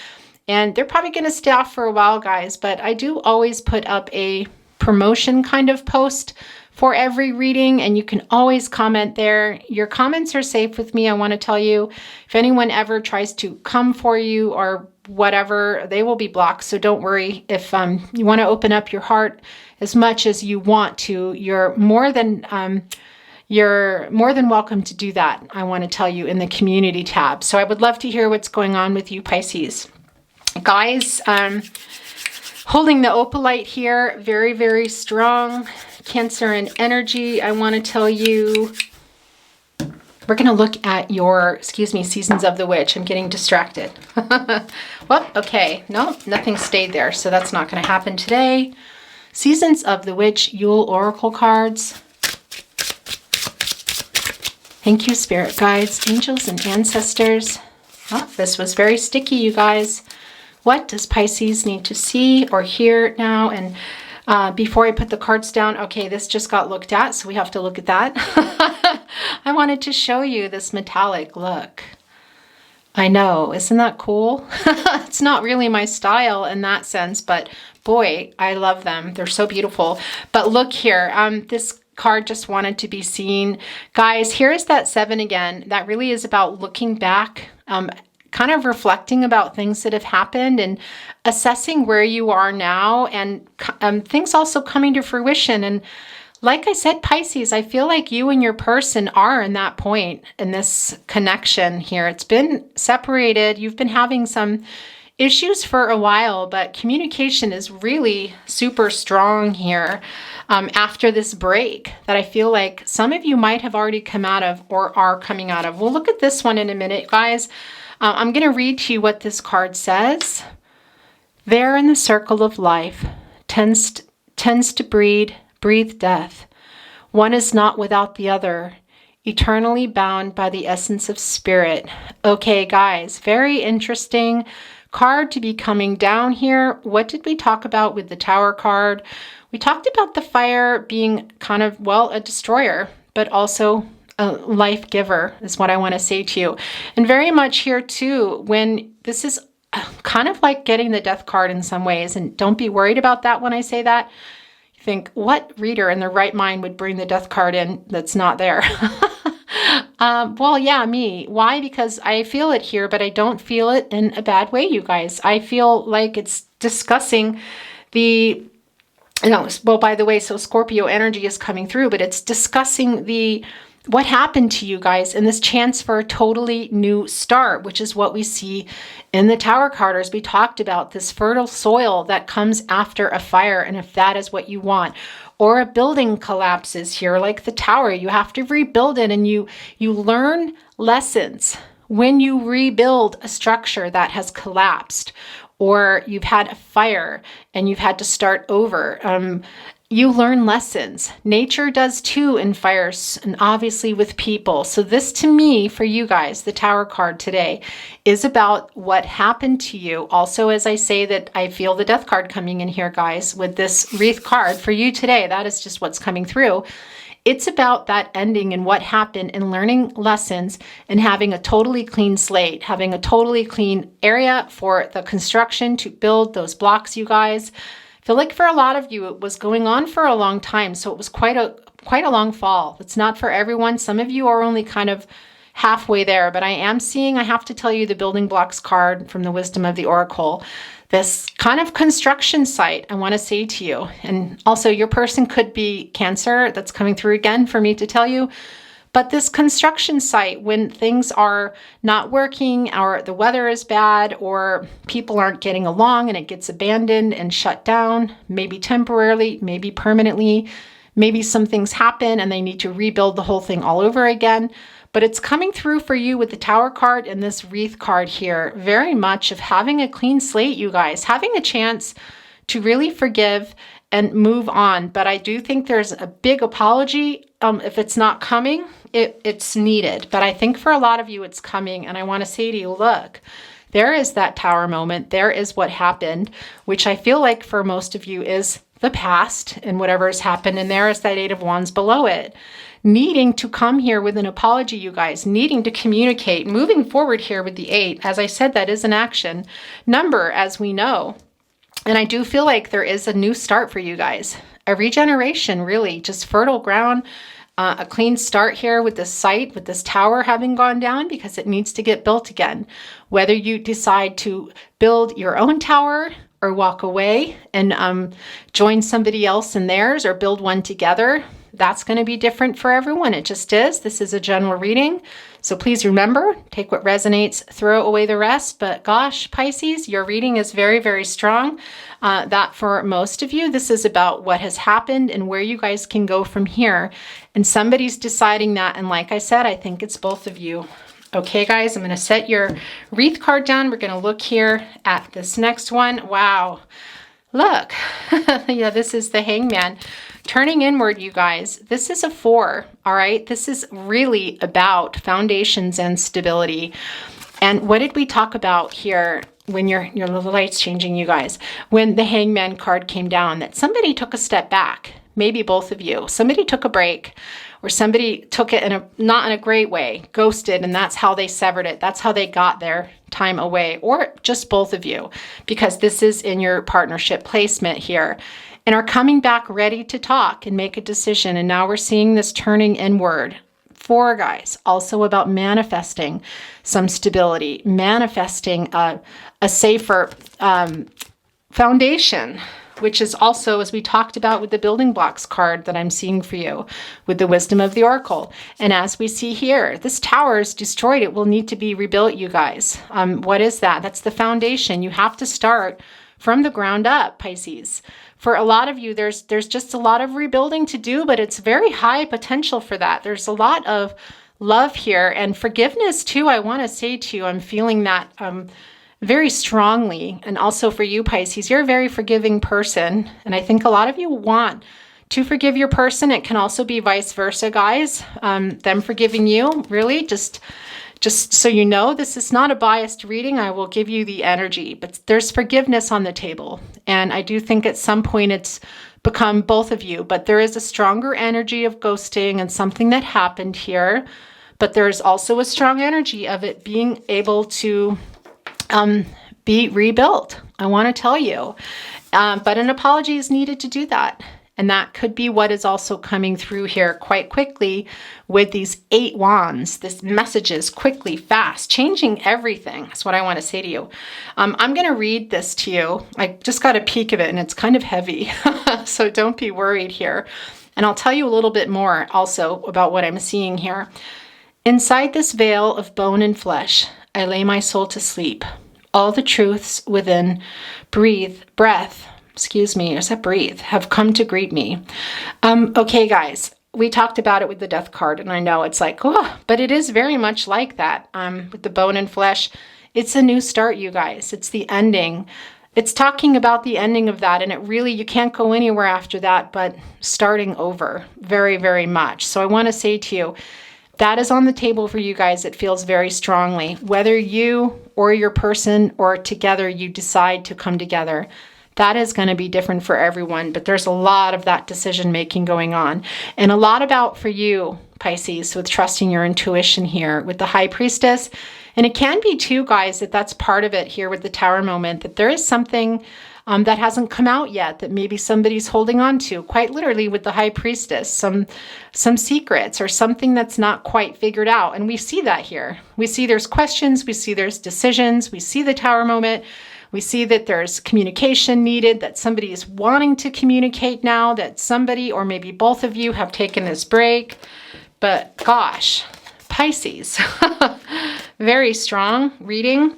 And they're probably going to stay off for a while, guys. But I do always put up a promotion kind of post for every reading, and you can always comment there. Your comments are safe with me. I want to tell you, if anyone ever tries to come for you or whatever, they will be blocked. So don't worry. If you want to open up your heart as much as you want to, you're more than welcome to do that. I want to tell you, in the community tab. So I would love to hear what's going on with you, Pisces. Guys, holding the opalite here, very, very strong. Cancer and energy. I want to tell you, we're going to look at your, Seasons of the Witch. I'm getting distracted. Well, okay. No, nothing stayed there. So that's not going to happen today. Seasons of the Witch Yule Oracle cards. Thank you, spirit guides, angels, and ancestors. Oh, this was very sticky, you guys. What does Pisces need to see or hear now? And before I put the cards down, okay, this just got looked at, so we have to look at that. I wanted to show you this metallic look. I know, isn't that cool? It's not really my style in that sense, but boy, I love them. They're so beautiful. But look here, this card just wanted to be seen. Guys, here is that 7 again. That really is about looking back, kind of reflecting about things that have happened and assessing where you are now, and things also coming to fruition. And like I said, Pisces, I feel like you and your person are in that point in this connection here. It's been separated. You've been having some issues for a while, but communication is really super strong here after this break that I feel like some of you might have already come out of or are coming out of. We'll look at this one in a minute, guys. I'm going to read to you what this card says. There in the circle of life tends to breathe death. One is not without the other, eternally bound by the essence of spirit. Okay, guys, very interesting card to be coming down here. What did we talk about with the Tower card? We talked about the fire being kind of, well, a destroyer, but also a life giver is what I want to say to you. And very much here too, when this is kind of like getting the death card in some ways, and don't be worried about that when I say that. You think, what reader in their right mind would bring the death card in that's not there? Well, yeah, me. Why? Because I feel it here, but I don't feel it in a bad way, you guys. I feel like it's discussing the, well, by the way, so Scorpio energy is coming through, but it's discussing what happened to you guys and this chance for a totally new start, which is what we see in the Tower card, as we talked about, this fertile soil that comes after a fire. And if that is what you want, or a building collapses here, like the Tower, you have to rebuild it, and you learn lessons when you rebuild a structure that has collapsed, or you've had a fire and you've had to start over. You learn lessons. Nature does too in fires, and obviously with people. So this, to me, for you guys, the Tower card today, is about what happened to you. Also, as I say that I feel the death card coming in here, guys, with this wreath card for you today, that is just what's coming through. It's about that ending and what happened, and learning lessons, and having a totally clean slate, having a totally clean area for the construction to build those blocks, you guys. I feel like for a lot of you, it was going on for a long time. So it was quite a long fall. It's not for everyone. Some of you are only kind of halfway there, but I am seeing, I have to tell you, the building blocks card from the Wisdom of the Oracle, this kind of construction site, I want to say to you. And also your person could be Cancer. That's coming through again for me to tell you. But this construction site, when things are not working, or the weather is bad, or people aren't getting along and it gets abandoned and shut down, maybe temporarily, maybe permanently, maybe some things happen and they need to rebuild the whole thing all over again. But it's coming through for you with the Tower card and this wreath card here, very much of having a clean slate, you guys, having a chance to really forgive and move on. But I do think there's a big apology. If it's not coming, it's needed. But I think for a lot of you, it's coming. And I want to say to you, look, there is that Tower moment. There is what happened, which I feel like for most of you is the past and whatever has happened. And there is that 8 of Wands below it. Needing to come here with an apology, you guys, needing to communicate, moving forward here with the 8. As I said, that is an action number, as we know. And I do feel like there is a new start for you guys, a regeneration, really, just fertile ground, a clean start here with this site, with this tower having gone down, because it needs to get built again. Whether you decide to build your own tower or walk away and join somebody else in theirs, or build one together, that's going to be different for everyone. It just is. This is a general reading. So please remember, take what resonates, throw away the rest. But gosh, Pisces, your reading is very, very strong. That for most of you, this is about what has happened and where you guys can go from here. And somebody's deciding that. And like I said, I think it's both of you. Okay, guys, I'm going to set your wreath card down. We're going to look here at this next one. Wow. Look, yeah, this is the Hangman. Turning inward, you guys. This is a 4, all right? This is really about foundations and stability. And what did we talk about here when your little light's changing, you guys? When the Hangman card came down, that somebody took a step back. Maybe both of you. Somebody took a break, or somebody took it not in a great way, ghosted, and that's how they severed it. That's how they got their time away, or just both of you, because this is in your partnership placement here, and are coming back ready to talk and make a decision. And now we're seeing this turning inward. 4, guys, also about manifesting some stability, manifesting a safer foundation, which is also, as we talked about with the building blocks card that I'm seeing for you, with the wisdom of the oracle. And as we see here, this tower is destroyed. It will need to be rebuilt, you guys. What is that? That's the foundation. You have to start from the ground up, Pisces. For a lot of you, there's just a lot of rebuilding to do, but it's very high potential for that. There's a lot of love here and forgiveness too. I want to say to you, I'm feeling that very strongly. And also for you, Pisces, you're a very forgiving person. And I think a lot of you want to forgive your person. It can also be vice versa, guys. Them forgiving you, really, just so you know, this is not a biased reading. I will give you the energy, but there's forgiveness on the table. And I do think at some point it's become both of you, but there is a stronger energy of ghosting and something that happened here. But there's also a strong energy of it being able to be rebuilt. I want to tell you, but an apology is needed to do that. And that could be what is also coming through here quite quickly with these 8 wands, this messages quickly, fast, changing everything. That's what I want to say to you. I'm going to read this to you. I just got a peek of it and it's kind of heavy. So don't be worried here. And I'll tell you a little bit more also about what I'm seeing here. Inside this veil of bone and flesh, I lay my soul to sleep. All the truths within breath, have come to greet me. Okay, guys, we talked about it with the death card, and I know it's like, oh, but it is very much like that with the bone and flesh. It's a new start, you guys. It's the ending. It's talking about the ending of that, and it really, you can't go anywhere after that but starting over very, very much. So I want to say to you, that is on the table for you guys. It feels very strongly. Whether you or your person or together you decide to come together, that is going to be different for everyone. But there's a lot of that decision making going on. And a lot about for you, Pisces, with trusting your intuition here with the High Priestess. And it can be too, guys, that's part of it here with the Tower moment, that there is something that hasn't come out yet that maybe somebody's holding on to, quite literally with the High Priestess, some secrets or something that's not quite figured out. And we see that here. We see there's questions, we see there's decisions, we see the Tower moment, we see that there's communication needed, that somebody is wanting to communicate now, that somebody or maybe both of you have taken this break. But gosh, Pisces, very strong reading.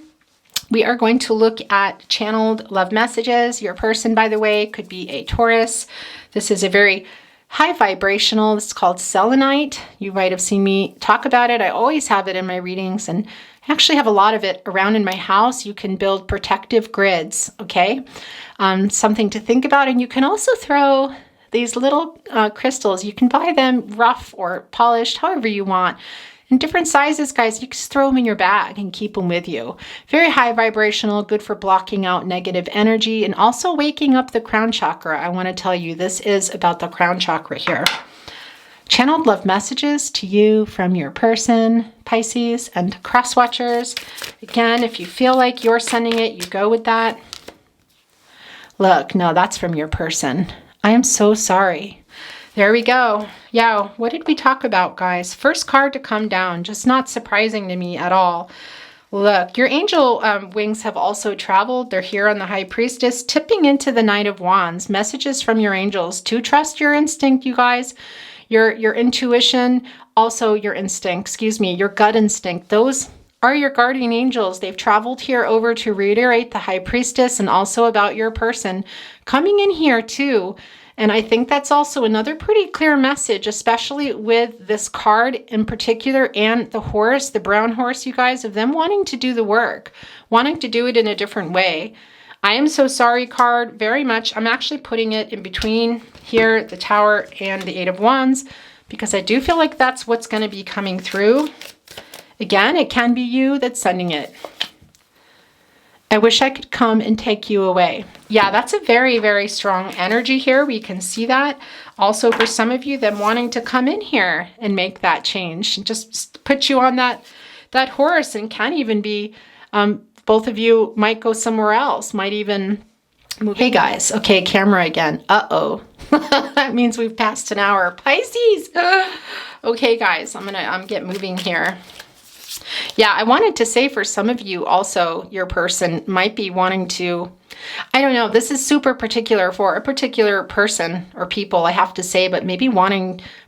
We are going to look at channeled love messages. Your person, by the way, could be a Taurus. This is a very high vibrational. It's called selenite. You might have seen me talk about it. I always have it in my readings, and I actually have a lot of it around in my house. You can build protective grids, okay? Something to think about. And you can also throw these little crystals. You can buy them rough or polished, however you want. In different sizes, guys, you can just throw them in your bag and keep them with you. Very high vibrational, good for blocking out negative energy and also waking up the crown chakra. I want to tell you, this is about the crown chakra here. Channeled love messages to you from your person, Pisces, and cross watchers. Again, if you feel like you're sending it, you go with that. Look, no, that's from your person. I am so sorry. There we go. Yeah, what did we talk about, guys? First card to come down, just not surprising to me at all. Look, your angel wings have also traveled. They're here on the High Priestess, tipping into the Knight of Wands. Messages from your angels to trust your instinct, you guys. Your intuition, also your instinct, your gut instinct. Those are your guardian angels. They've traveled here over to reiterate the High Priestess and also about your person coming in here too. And I think that's also another pretty clear message, especially with this card in particular and the horse, the brown horse, you guys, of them wanting to do the work, wanting to do it in a different way. I am so sorry card, very much. I'm actually putting it in between here, the Tower and the Eight of Wands, because I do feel like that's what's going to be coming through. Again, it can be you that's sending it. I wish I could come and take you away. Yeah, that's a very, very strong energy here. We can see that. Also, for some of you, them wanting to come in here and make that change. And just put you on that horse, and can even be, both of you might go somewhere else, might even move. Hey guys, okay, camera again. Uh-oh. That means we've passed an hour. Pisces! Okay guys, I'm get moving here. Yeah, I wanted to say for some of you also, your person might be wanting to, I don't know, this is super particular for a particular person or people, I have to say, but maybe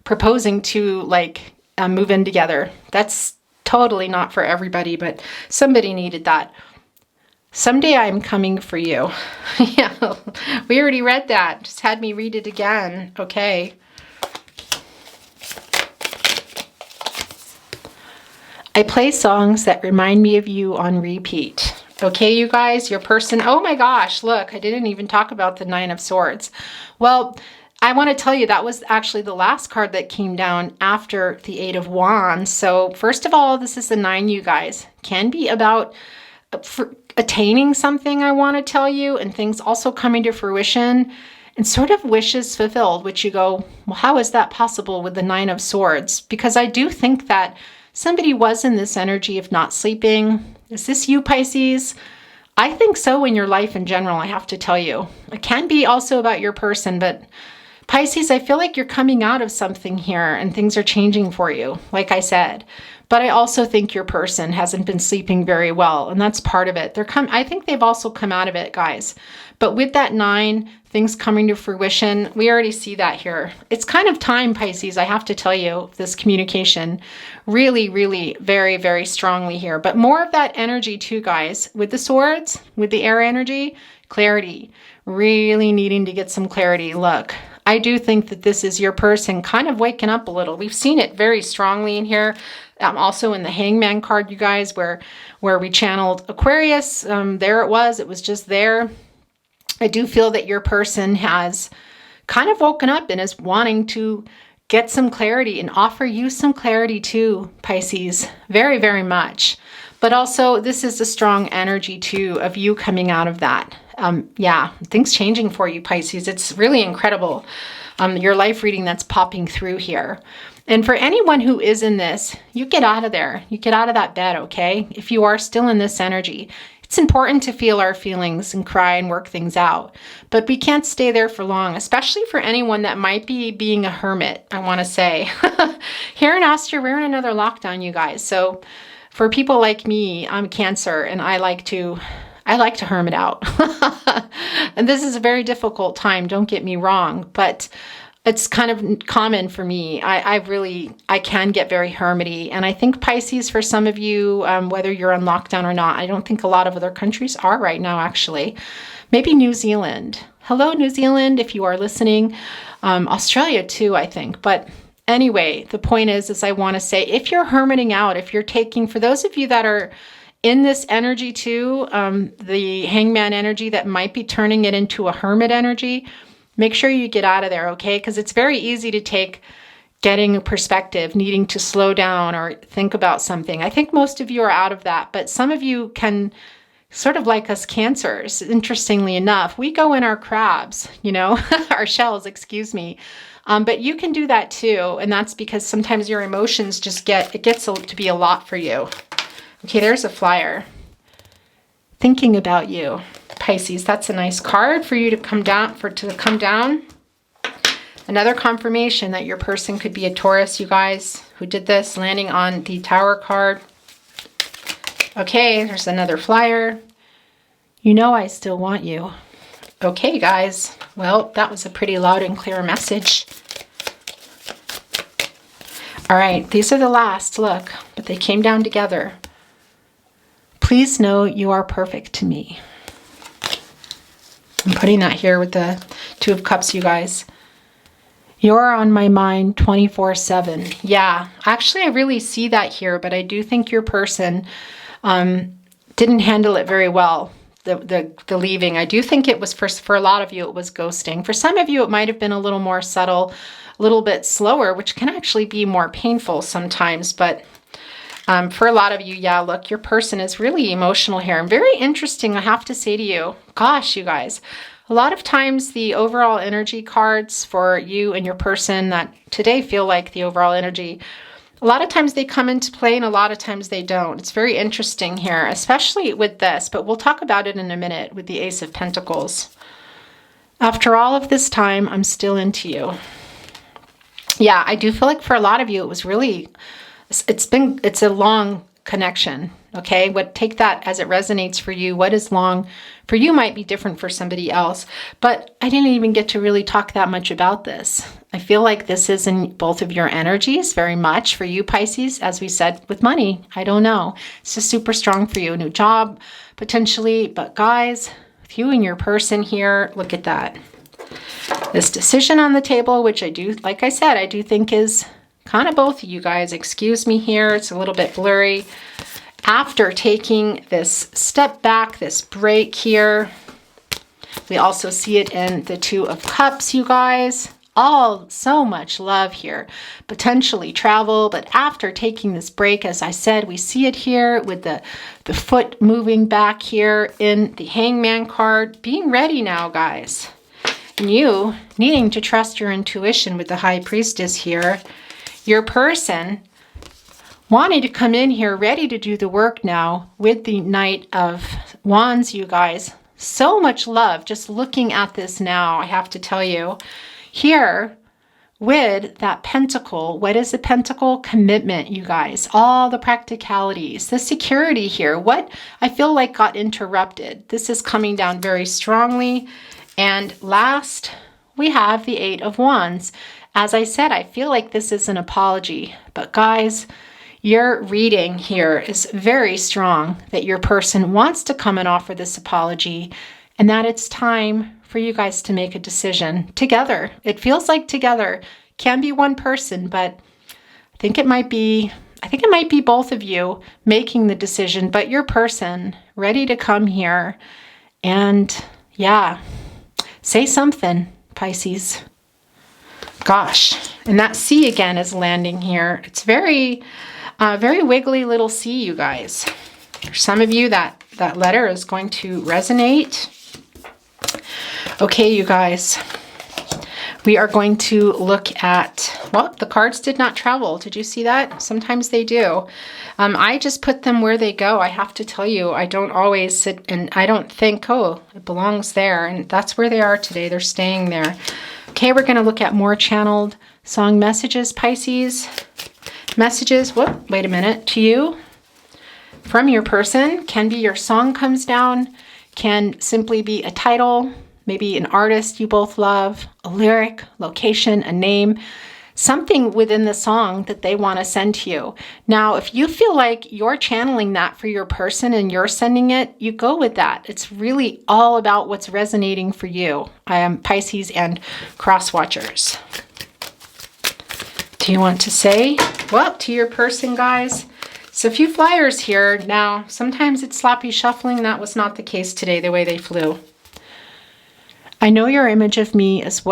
proposing to like move in together. That's totally not for everybody, but somebody needed that. Someday I'm coming for you. Yeah, we already read that. Just had me read it again. Okay. I play songs that remind me of you on repeat. Okay, you guys, your person, oh my gosh, look, I didn't even talk about the Nine of Swords. Well, I want to tell you that was actually the last card that came down after the Eight of Wands. So first of all, this is the Nine, you guys. Can be about attaining something, I want to tell you, and things also coming to fruition and sort of wishes fulfilled, which you go, well, how is that possible with the Nine of Swords? Because I do think that somebody was in this energy of not sleeping. Is this you, Pisces? I think so in your life in general, I have to tell you. It can be also about your person, but Pisces, I feel like you're coming out of something here and things are changing for you, like I said. But I also think your person hasn't been sleeping very well, and that's part of it. I think they've also come out of it, guys. But with that 9, things coming to fruition, we already see that here. It's kind of time, Pisces, I have to tell you, this communication really, really very, very strongly here. But more of that energy too, guys. With the swords, with the air energy, clarity. Really needing to get some clarity. Look, I do think that this is your person kind of waking up a little. We've seen it very strongly in here. Also in the Hangman card, you guys, where we channeled Aquarius. There it was just there. I do feel that your person has kind of woken up and is wanting to get some clarity and offer you some clarity too, Pisces. Very, very much. But also, this is a strong energy too of you coming out of that. Yeah, things changing for you, Pisces. It's really incredible. Your life reading that's popping through here. And for anyone who is in this, you get out of there. You get out of that bed, okay? If you are still in this energy, it's important to feel our feelings and cry and work things out. But we can't stay there for long, especially for anyone that might be being a hermit, I want to say. Here in Austria, we're in another lockdown, you guys. So for people like me, I'm Cancer, and I like to hermit out. And this is a very difficult time, don't get me wrong, but it's kind of common for me. I can get very hermity. And I think Pisces, for some of you, whether you're on lockdown or not, I don't think a lot of other countries are right now, actually. Maybe New Zealand. Hello, New Zealand, if you are listening. Australia too, I think. But anyway, the point is I want to say, if you're hermiting out, if you're taking, for those of you that are in this energy too, the Hangman energy that might be turning it into a hermit energy, make sure you get out of there, okay? Because it's very easy to take getting a perspective, needing to slow down or think about something. I think most of you are out of that, but some of you can, sort of like us Cancers, interestingly enough, we go in our crabs, you know, our shells, excuse me. But you can do that too, and that's because sometimes your emotions just it gets to be a lot for you. Okay, there's a flyer. Thinking about you, Pisces. That's a nice card for you to come down. Another confirmation that your person could be a Taurus, you guys, who did this, landing on the Tower card. Okay, there's another flyer. You know I still want you. Okay, guys. Well, that was a pretty loud and clear message. All right, these are the last, look, but they came down together. Please know you are perfect to me. I'm putting that here with the Two of Cups, you guys. You're on my mind 24/7. Yeah, actually, I really see that here, but I do think your person didn't handle it very well. the leaving. I do think it was for a lot of you, it was ghosting. For some of you, it might have been a little more subtle, a little bit slower, which can actually be more painful sometimes. But for a lot of you, yeah, look, your person is really emotional here and very interesting. I have to say to you, gosh, you guys, a lot of times the overall energy cards for you and your person that today feel like the overall energy, a lot of times they come into play and a lot of times they don't. It's very interesting here, especially with this, but we'll talk about it in a minute with the Ace of Pentacles. After all of this time, I'm still into you. Yeah, I do feel like for a lot of you, it was really, it's a long connection. Okay, take that as it resonates for you. What is long for you might be different for somebody else, but I didn't even get to really talk that much about this. I feel like this is in both of your energies very much for you, Pisces, as we said with money. I don't know. It's just super strong for you. A new job, potentially, but guys, with you and your person here, look at that. This decision on the table, which I do, like I said, I do think is kind of both of you guys. Excuse me here. It's a little bit blurry. After taking this step back, this break here, we also see it in the Two of Cups, you guys. All so much love here. Potentially travel, but after taking this break, as I said, we see it here with the foot moving back here in the Hangman card. Being ready now, guys. And you needing to trust your intuition with the High Priestess here. Your person wanting to come in here ready to do the work now with the Knight of Wands, you guys. So much love just looking at this now, I have to tell you. Here with that pentacle, what is the pentacle? Commitment, you guys. All the practicalities, the security here. What I feel like got interrupted. This is coming down very strongly. And last, we have the Eight of Wands. As I said, I feel like this is an apology. But guys, your reading here is very strong that your person wants to come and offer this apology and that it's time for you guys to make a decision together. It feels like together. Can be one person, but I think it might be both of you making the decision, but your person ready to come here and yeah, say something, Pisces. Gosh, and that C again is landing here. It's very wiggly little C, you guys. For some of you, that letter is going to resonate. Okay, you guys. We are going to look at, well, the cards did not travel. Did you see that? Sometimes they do. I just put them where they go. I have to tell you, I don't always sit and I don't think, oh, it belongs there. And that's where they are today. They're staying there. Okay, we're going to look at more channeled song messages, Pisces. Messages, whoop, wait a minute, to you from your person. Can be your song comes down, can simply be a title, maybe an artist you both love, a lyric, location, a name, something within the song that they want to send to you. Now, if you feel like you're channeling that for your person and you're sending it, you go with that. It's really all about what's resonating for you. I am Pisces and cross watchers. Do you want to say, well, to your person, guys? So a few flyers here. Now, sometimes it's sloppy shuffling. That was not the case today, the way they flew. I know your image of me is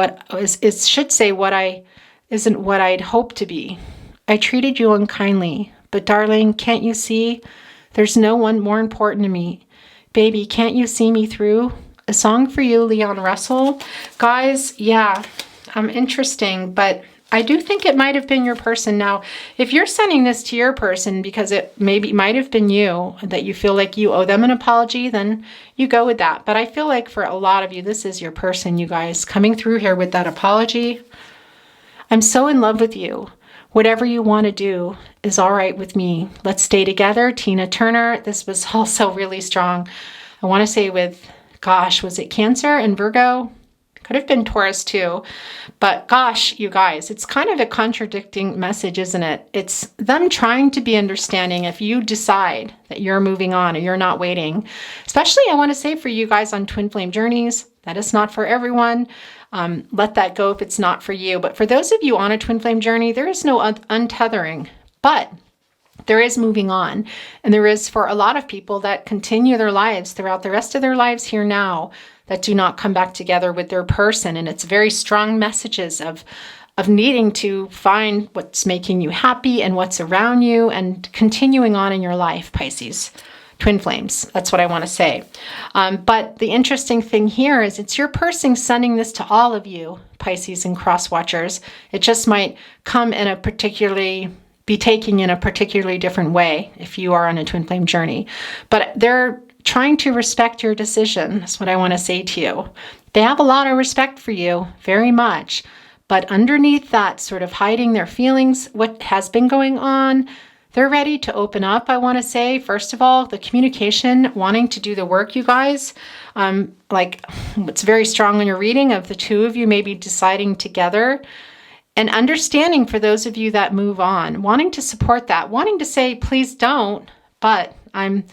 should say isn't what I'd hoped to be. I treated you unkindly, but darling, can't you see? There's no one more important to me. Baby, can't you see me through? A song for you, Leon Russell. Guys, yeah, interesting, but I do think it might have been your person. Now, if you're sending this to your person because it might have been you, that you feel like you owe them an apology, then you go with that. But I feel like for a lot of you, this is your person, you guys, coming through here with that apology. I'm so in love with you. Whatever you want to do is all right with me. Let's stay together. Tina Turner. This was also really strong. I want to say with, gosh, was it Cancer and Virgo? Could have been Taurus too. But gosh, you guys, it's kind of a contradicting message, isn't it? It's them trying to be understanding if you decide that you're moving on or you're not waiting. Especially, I want to say for you guys on Twin Flame Journeys, that is not for everyone. Let that go if it's not for you. But for those of you on a Twin Flame journey, there is no untethering. But there is moving on. And there is, for a lot of people that continue their lives throughout the rest of their lives here now, that do not come back together with their person. And it's very strong messages of needing to find what's making you happy and what's around you and continuing on in your life, Pisces. Twin flames, that's what I want to say. But the interesting thing here is it's your person sending this to all of you, Pisces and cross watchers. It just might come in a be taken in a particularly different way if you are on a twin flame journey. But they're trying to respect your decision. That's what I want to say to you. They have a lot of respect for you, very much. But underneath that, sort of hiding their feelings, what has been going on, they're ready to open up, I want to say. First of all, the communication, wanting to do the work, you guys. Like, it's very strong in your reading of the two of you maybe deciding together. And understanding for those of you that move on, wanting to support that, wanting to say, please don't, but I'm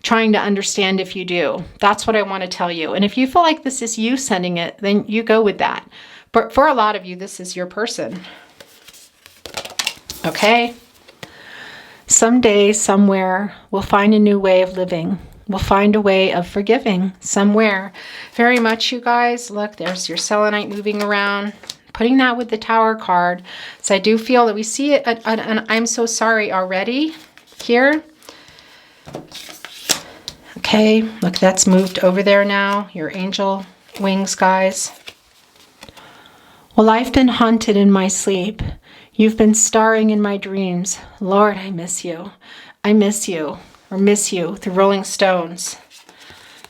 trying to understand if you do. That's what I want to tell you. And if you feel like this is you sending it, then you go with that. But for a lot of you, this is your person. Okay? Someday, somewhere, we'll find a new way of living. We'll find a way of forgiving somewhere. Very much, you guys. Look, there's your selenite moving around. Putting that with the Tower card. So I do feel that we see it, and I'm so sorry already here. Okay, look, that's moved over there now. Your angel wings, guys. Well, I've been haunted in my sleep. You've been starring in my dreams. Lord, I miss you. I miss you, or miss you, the Rolling Stones.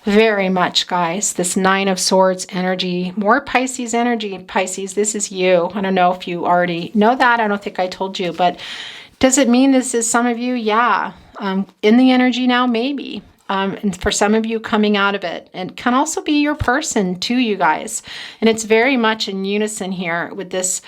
Very much, guys. This Nine of Swords energy, more Pisces energy. Pisces, this is you. I don't know if you already know that. I don't think I told you, but does it mean this is some of you? Yeah. In the energy now, maybe. And for some of you coming out of it, and can also be your person too, you guys. And it's very much in unison here with this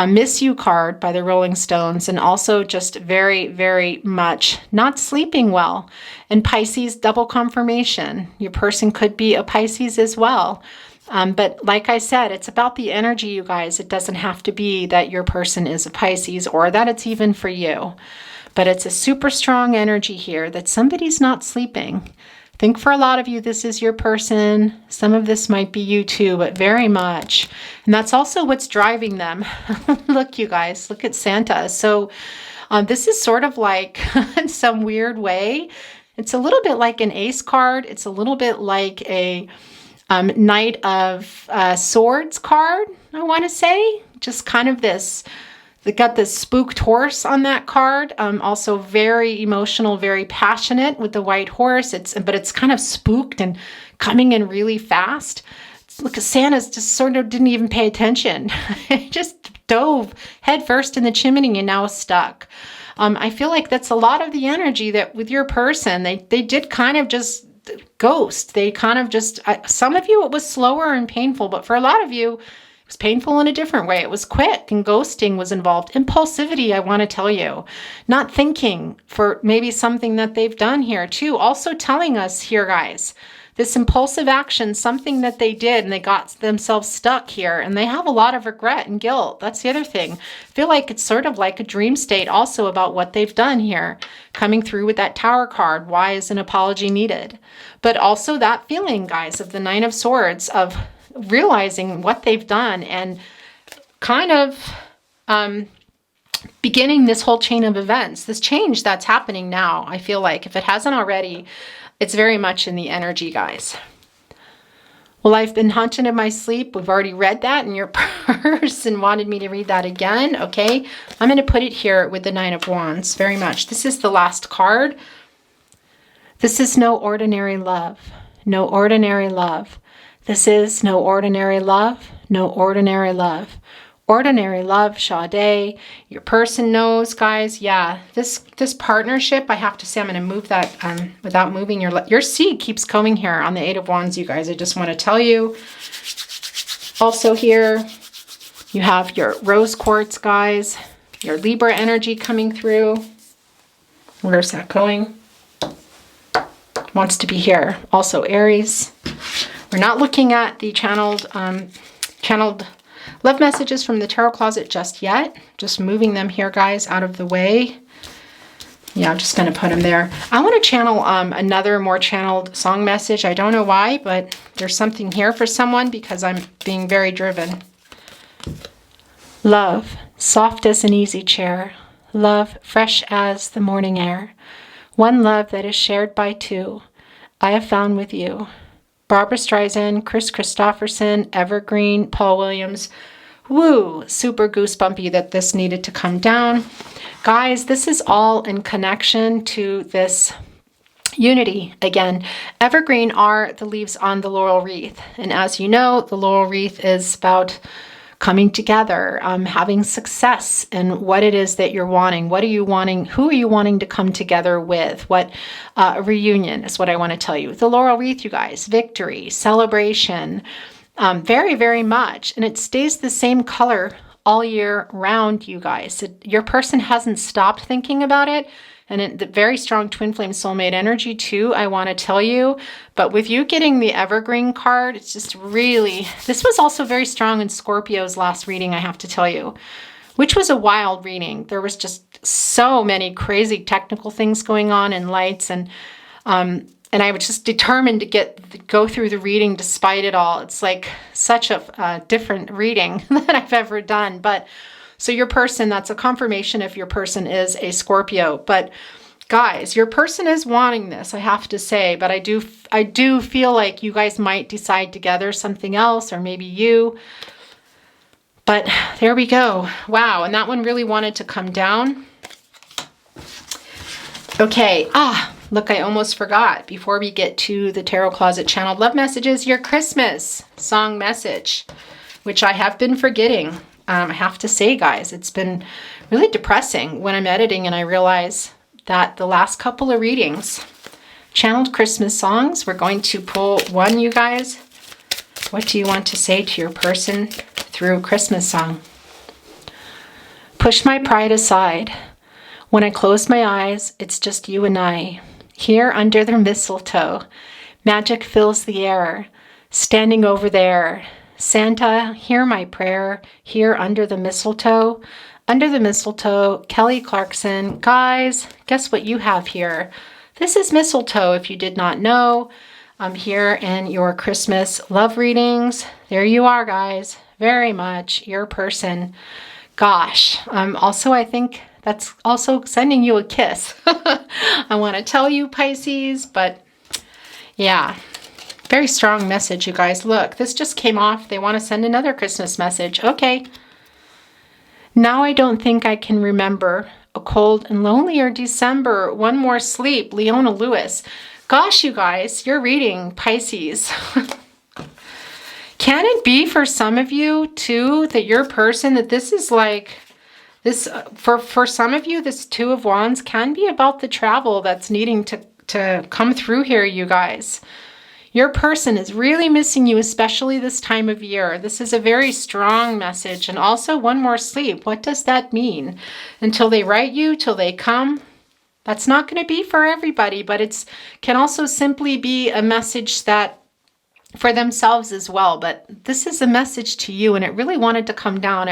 Miss You card by the Rolling Stones, and also just very, very much not sleeping well. And Pisces, double confirmation. Your person could be a Pisces as well. But like I said, it's about the energy, you guys. It doesn't have to be that your person is a Pisces or that it's even for you. But it's a super strong energy here that somebody's not sleeping. I think for a lot of you, this is your person. Some of this might be you too, but very much. And that's also what's driving them. Look, you guys, look at Santa. So this is sort of like, in some weird way, it's a little bit like an ace card. It's a little bit like a Knight of Swords card, I want to say. Just kind of this. They got this spooked horse on that card. Also very emotional, very passionate with the white horse. But it's kind of spooked and coming in really fast. Look, Santa's just sort of didn't even pay attention. Just dove headfirst in the chimney and now is stuck. I feel like that's a lot of the energy that with your person, they did kind of just ghost. They kind of just, some of you it was slower and painful, but for a lot of you, it was painful in a different way. It was quick and ghosting was involved. Impulsivity, I want to tell you. Not thinking for maybe something that they've done here too. Also telling us here, guys, this impulsive action, something that they did and they got themselves stuck here and they have a lot of regret and guilt. That's the other thing. I feel like it's sort of like a dream state also about what they've done here. Coming through with that Tower card. Why is an apology needed? But also that feeling, guys, of the Nine of Swords, of realizing what they've done and kind of beginning this whole chain of events, this change that's happening now. I feel like if it hasn't already, it's very much in the energy, guys. Well, I've been haunted in my sleep. We've already read that in your person wanted me to read that again. Okay, I'm going to put it here with the Nine of Wands. Very much. This is the last card. This is no ordinary love. No ordinary love. This is no ordinary love, no ordinary love. Ordinary love, Sade. Your person knows, guys. Yeah, this partnership, I have to say, I'm going to move that without moving your seed keeps coming here on the Eight of Wands, you guys. I just want to tell you. Also here, you have your rose quartz, guys. Your Libra energy coming through. Where's that going? Wants to be here. Also Aries. We're not looking at the channeled love messages from the tarot closet just yet. Just moving them here, guys, out of the way. Yeah, I'm just going to put them there. I want to channel another more channeled song message. I don't know why, but there's something here for someone because I'm being very driven. Love, soft as an easy chair. Love, fresh as the morning air. One love that is shared by two. I have found with you. Barbara Streisand, Chris Christopherson, Evergreen, Paul Williams. Woo, super goosebumpy that this needed to come down. Guys, this is all in connection to this unity. Again, evergreen are the leaves on the laurel wreath. And as you know, the laurel wreath is about coming together, having success in what it is that you're wanting. What are you wanting? Who are you wanting to come together with? What reunion is what I want to tell you. The laurel wreath, you guys, victory, celebration, very, very much. And it stays the same color all year round, you guys. Your person hasn't stopped thinking about it. And the very strong twin flame soulmate energy too, I want to tell you. But with you getting the evergreen card, it's just really, this was also very strong in Scorpio's last reading, I have to tell you, which was a wild reading. There was just so many crazy technical things going on and lights, and I was just determined to go through the reading despite it all. It's like such a different reading than I've ever done. But so your person, that's a confirmation if your person is a Scorpio. But guys, your person is wanting this, I have to say. But I do feel like you guys might decide together something else, or maybe you. But there we go. Wow, and that one really wanted to come down. Okay, look, I almost forgot. Before we get to the Tarot Closet channeled love messages, your Christmas song message, which I have been forgetting. I have to say, guys, it's been really depressing when I'm editing and I realize that the last couple of readings, channeled Christmas songs, we're going to pull one, you guys. What do you want to say to your person through Christmas song? Push my pride aside. When I close my eyes, it's just you and I. Here under the mistletoe, magic fills the air. Standing over there, Santa, hear my prayer, here under the mistletoe. Under the mistletoe, Kelly Clarkson. Guys, guess what you have here? This is mistletoe, if you did not know. I'm here in your Christmas love readings. There you are, guys. Very much your person. Gosh, also I think that's also sending you a kiss. I want to tell you, Pisces, but yeah. Very strong message, you guys. Look, this just came off. They want to send another Christmas message. Okay. Now I don't think I can remember. A cold and lonelier December. One more sleep. Leona Lewis. Gosh, you guys, you're reading Pisces. Can it be for some of you, too, that your person, that this is like, this, for some of you, this Two of Wands can be about the travel that's needing to come through here, you guys. Your person is really missing you, especially this time of year. This is a very strong message. And also one more sleep. What does that mean? Until they write you, till they come. That's not going to be for everybody, but it can also simply be a message that for themselves as well. But this is a message to you, and it really wanted to come down.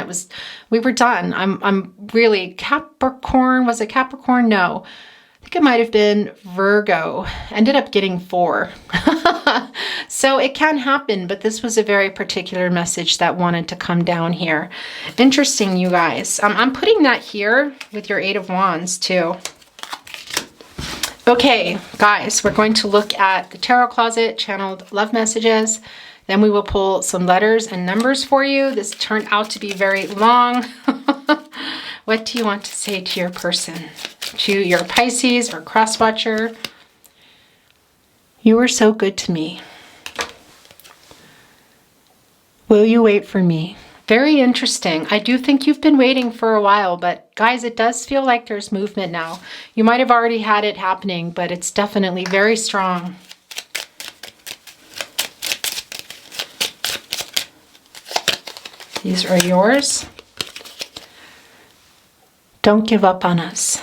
We were done. I'm really Capricorn. Was it Capricorn? No. I think it might have been Virgo. Ended up getting 4. So it can happen, but this was a very particular message that wanted to come down here. Interesting, you guys. I'm putting that here with your 8 of Wands too. Okay, guys, we're going to look at the Tarot Closet channeled love messages. Then we will pull some letters and numbers for you. This turned out to be very long. What do you want to say to your person? To your Pisces or cross-watcher? You were so good to me. Will you wait for me? Very interesting. I do think you've been waiting for a while, but guys, it does feel like there's movement now. You might have already had it happening, but it's definitely very strong. These are yours. Don't give up on us.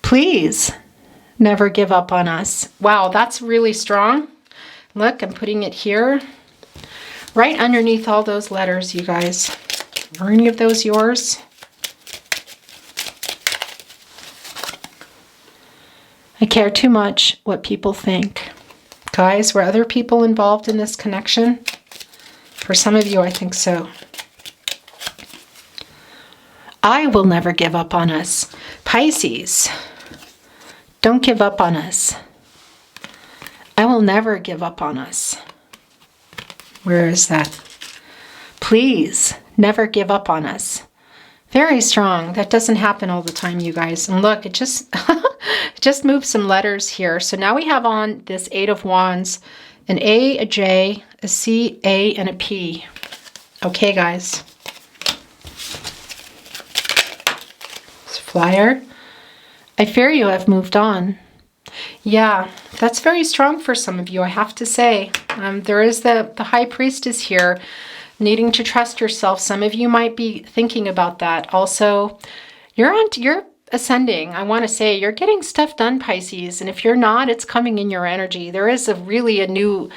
Please never give up on us. Wow, that's really strong. Look, I'm putting it here. Right underneath all those letters, you guys. Are any of those yours? I care too much what people think. Guys, were other people involved in this connection? For some of you, I think so. I will never give up on us. Pisces, don't give up on us. I will never give up on us. Where is that? Please, never give up on us. Very strong. That doesn't happen all the time, you guys. And look, it just just moved some letters here. So now we have on this 8 of Wands, an A, a J, a C, A, and a P. Okay, guys. This flyer. I fear you have moved on. Yeah, that's very strong for some of you, I have to say. There is the High Priestess here, needing to trust yourself. Some of you might be thinking about that. Also, you're ascending. I want to say you're getting stuff done, Pisces. And if you're not, it's coming in your energy. There is really a new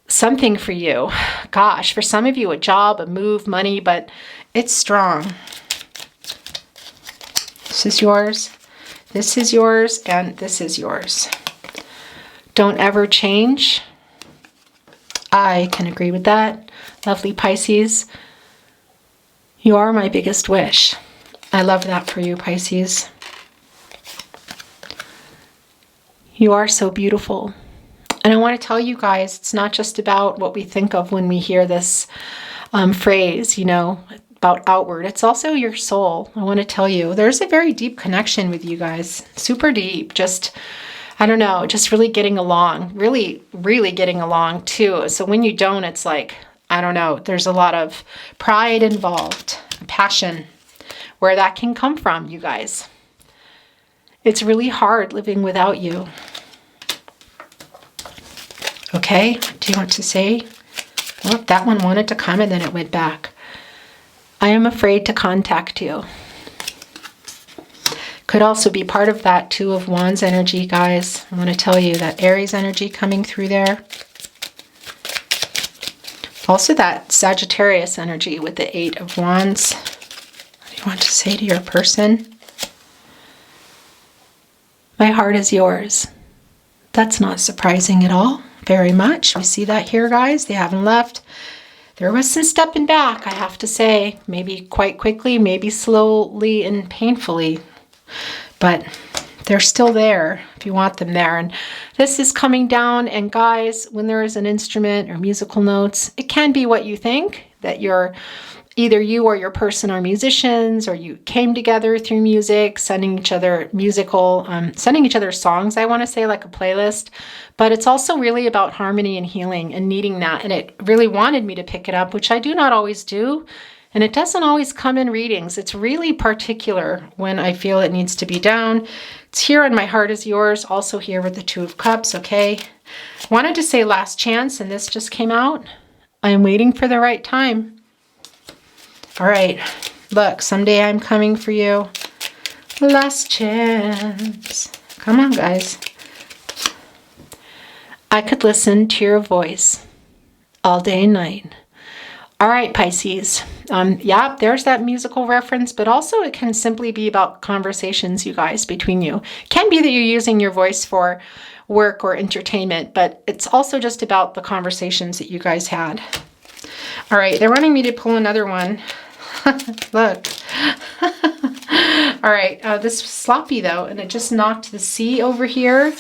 something for you. Gosh, for some of you, a job, a move, money, but it's strong. This is yours. This is yours, and this is yours. Don't ever change. I can agree with that. Lovely Pisces. You are my biggest wish. I love that for you, Pisces. You are so beautiful. And I want to tell you guys, it's not just about what we think of when we hear this phrase, you know, about outward. It's also your soul. I want to tell you, there's a very deep connection with you guys. Super deep. Just, I don't know, just really getting along. Really, really getting along too. So when you don't, it's like, I don't know, there's a lot of pride involved, passion, where that can come from, you guys. It's really hard living without you. Okay, do you want to say? Well, that one wanted to come and then it went back. I am afraid to contact you. Could also be part of that 2 of Wands energy, guys. I want to tell you that Aries energy coming through there. Also that Sagittarius energy with the 8 of Wands. What do you want to say to your person? My heart is yours. That's not surprising at all. Very much. We see that here, guys. They haven't left. There was some stepping back, I have to say. Maybe quite quickly, maybe slowly and painfully. But they're still there if you want them there. And this is coming down. And guys, when there is an instrument or musical notes, it can be what you think, that you're either you or your person are musicians, or you came together through music, sending each other sending each other songs, I want to say, like a playlist. But it's also really about harmony and healing and needing that. And it really wanted me to pick it up, which I do not always do. And it doesn't always come in readings. It's really particular when I feel it needs to be down. It's here on My Heart is Yours, also here with the 2 of Cups, okay? Wanted to say last chance, and this just came out. I am waiting for the right time. All right, look, someday I'm coming for you. Last chance. Come on, guys. I could listen to your voice all day and night. All right, Pisces. Yeah, there's that musical reference, but also it can simply be about conversations, you guys, between you. It can be that you're using your voice for work or entertainment, but it's also just about the conversations that you guys had. All right, they're wanting me to pull another one. Look. All right, this was sloppy though, and it just knocked the C over here.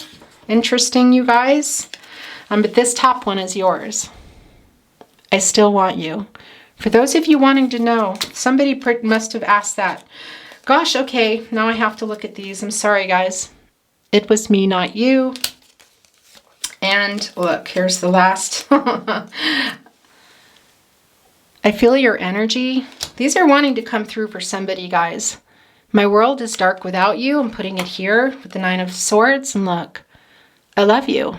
Interesting, you guys. But this top one is yours. I still want you. For those of you wanting to know, somebody must have asked that. Gosh, okay, now I have to look at these. I'm sorry, guys. It was me, not you. And look, here's the last. I feel your energy. These are wanting to come through for somebody, guys. My world is dark without you. I'm putting it here with the 9 of Swords. And look, I love you.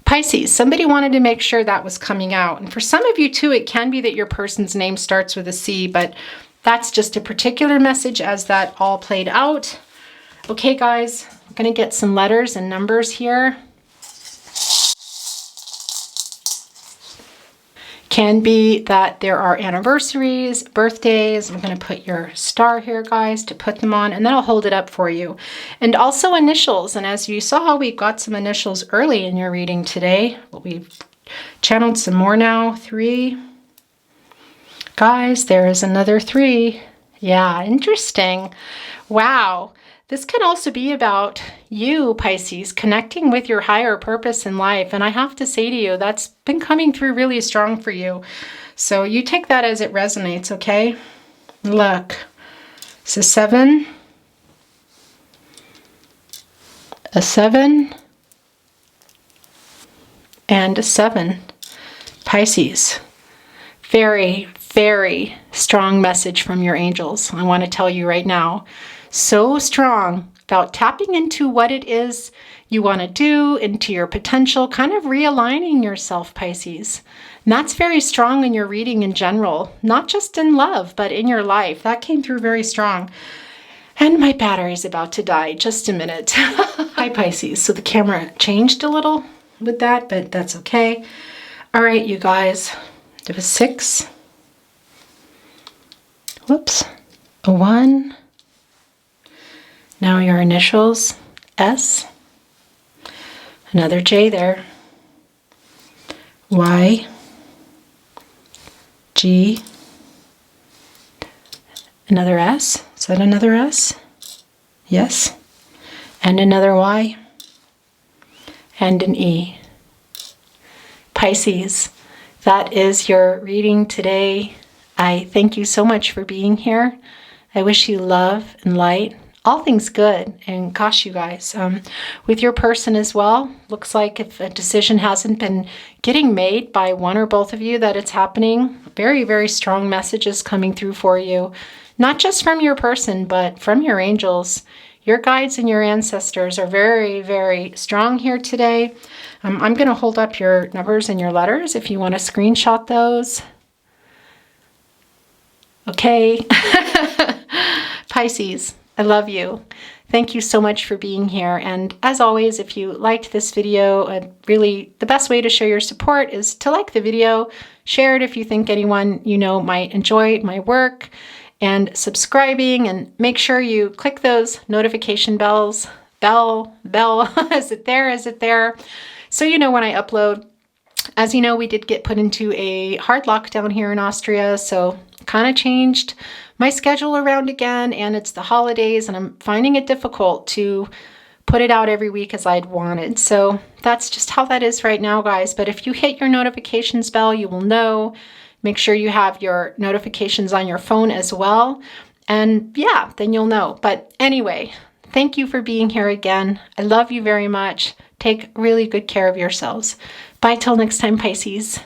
Pisces, somebody wanted to make sure that was coming out. And for some of you too, it can be that your person's name starts with a C, but that's just a particular message as that all played out. Okay, guys, I'm going to get some letters and numbers here. can be that there are anniversaries, birthdays. I'm going to put your star here, guys, to put them on, and then I'll hold it up for you. And also initials. And as you saw, we got some initials early in your reading today, but we've channeled some more now. 3. Guys, there is another 3. Yeah, interesting. Wow. This can also be about you, Pisces, connecting with your higher purpose in life. And I have to say to you, that's been coming through really strong for you. So you take that as it resonates, okay? Look, it's a 7, a 7, and a 7. Pisces. Very, very strong message from your angels. I want to tell you right now. So strong about tapping into what it is you want to do, into your potential, kind of realigning yourself, Pisces. And that's very strong in your reading in general, not just in love, but in your life. That came through very strong. And my battery is about to die. Just a minute. Hi, Pisces. So the camera changed a little with that, but that's okay. All right, you guys. There was 6. Whoops. A 1. Now your initials, S, another J there, Y, G, another S. Is that another S? Yes. And another Y, and an E. Pisces, that is your reading today. I thank you so much for being here. I wish you love and light. All things good, and gosh, you guys, with your person as well, looks like if a decision hasn't been getting made by one or both of you, that it's happening. Very, very strong messages coming through for you, not just from your person, but from your angels. Your guides and your ancestors are very, very strong here today. I'm going to hold up your numbers and your letters if you want to screenshot those. Okay. Pisces. I love you. Thank you so much for being here. And as always, if you liked this video, really the best way to show your support is to like the video, share it if you think anyone you know might enjoy my work, and subscribing, and make sure you click those notification bells. Bell, is it there? Is it there? So you know when I upload. As you know, we did get put into a hard lockdown here in Austria, so kind of changed my schedule around again, and it's the holidays, and I'm finding it difficult to put it out every week as I'd wanted. So that's just how that is right now, guys. But if you hit your notifications bell, you will know. Make sure you have your notifications on your phone as well. And yeah, then you'll know. But anyway, thank you for being here again. I love you very much. Take really good care of yourselves. Bye till next time, Pisces.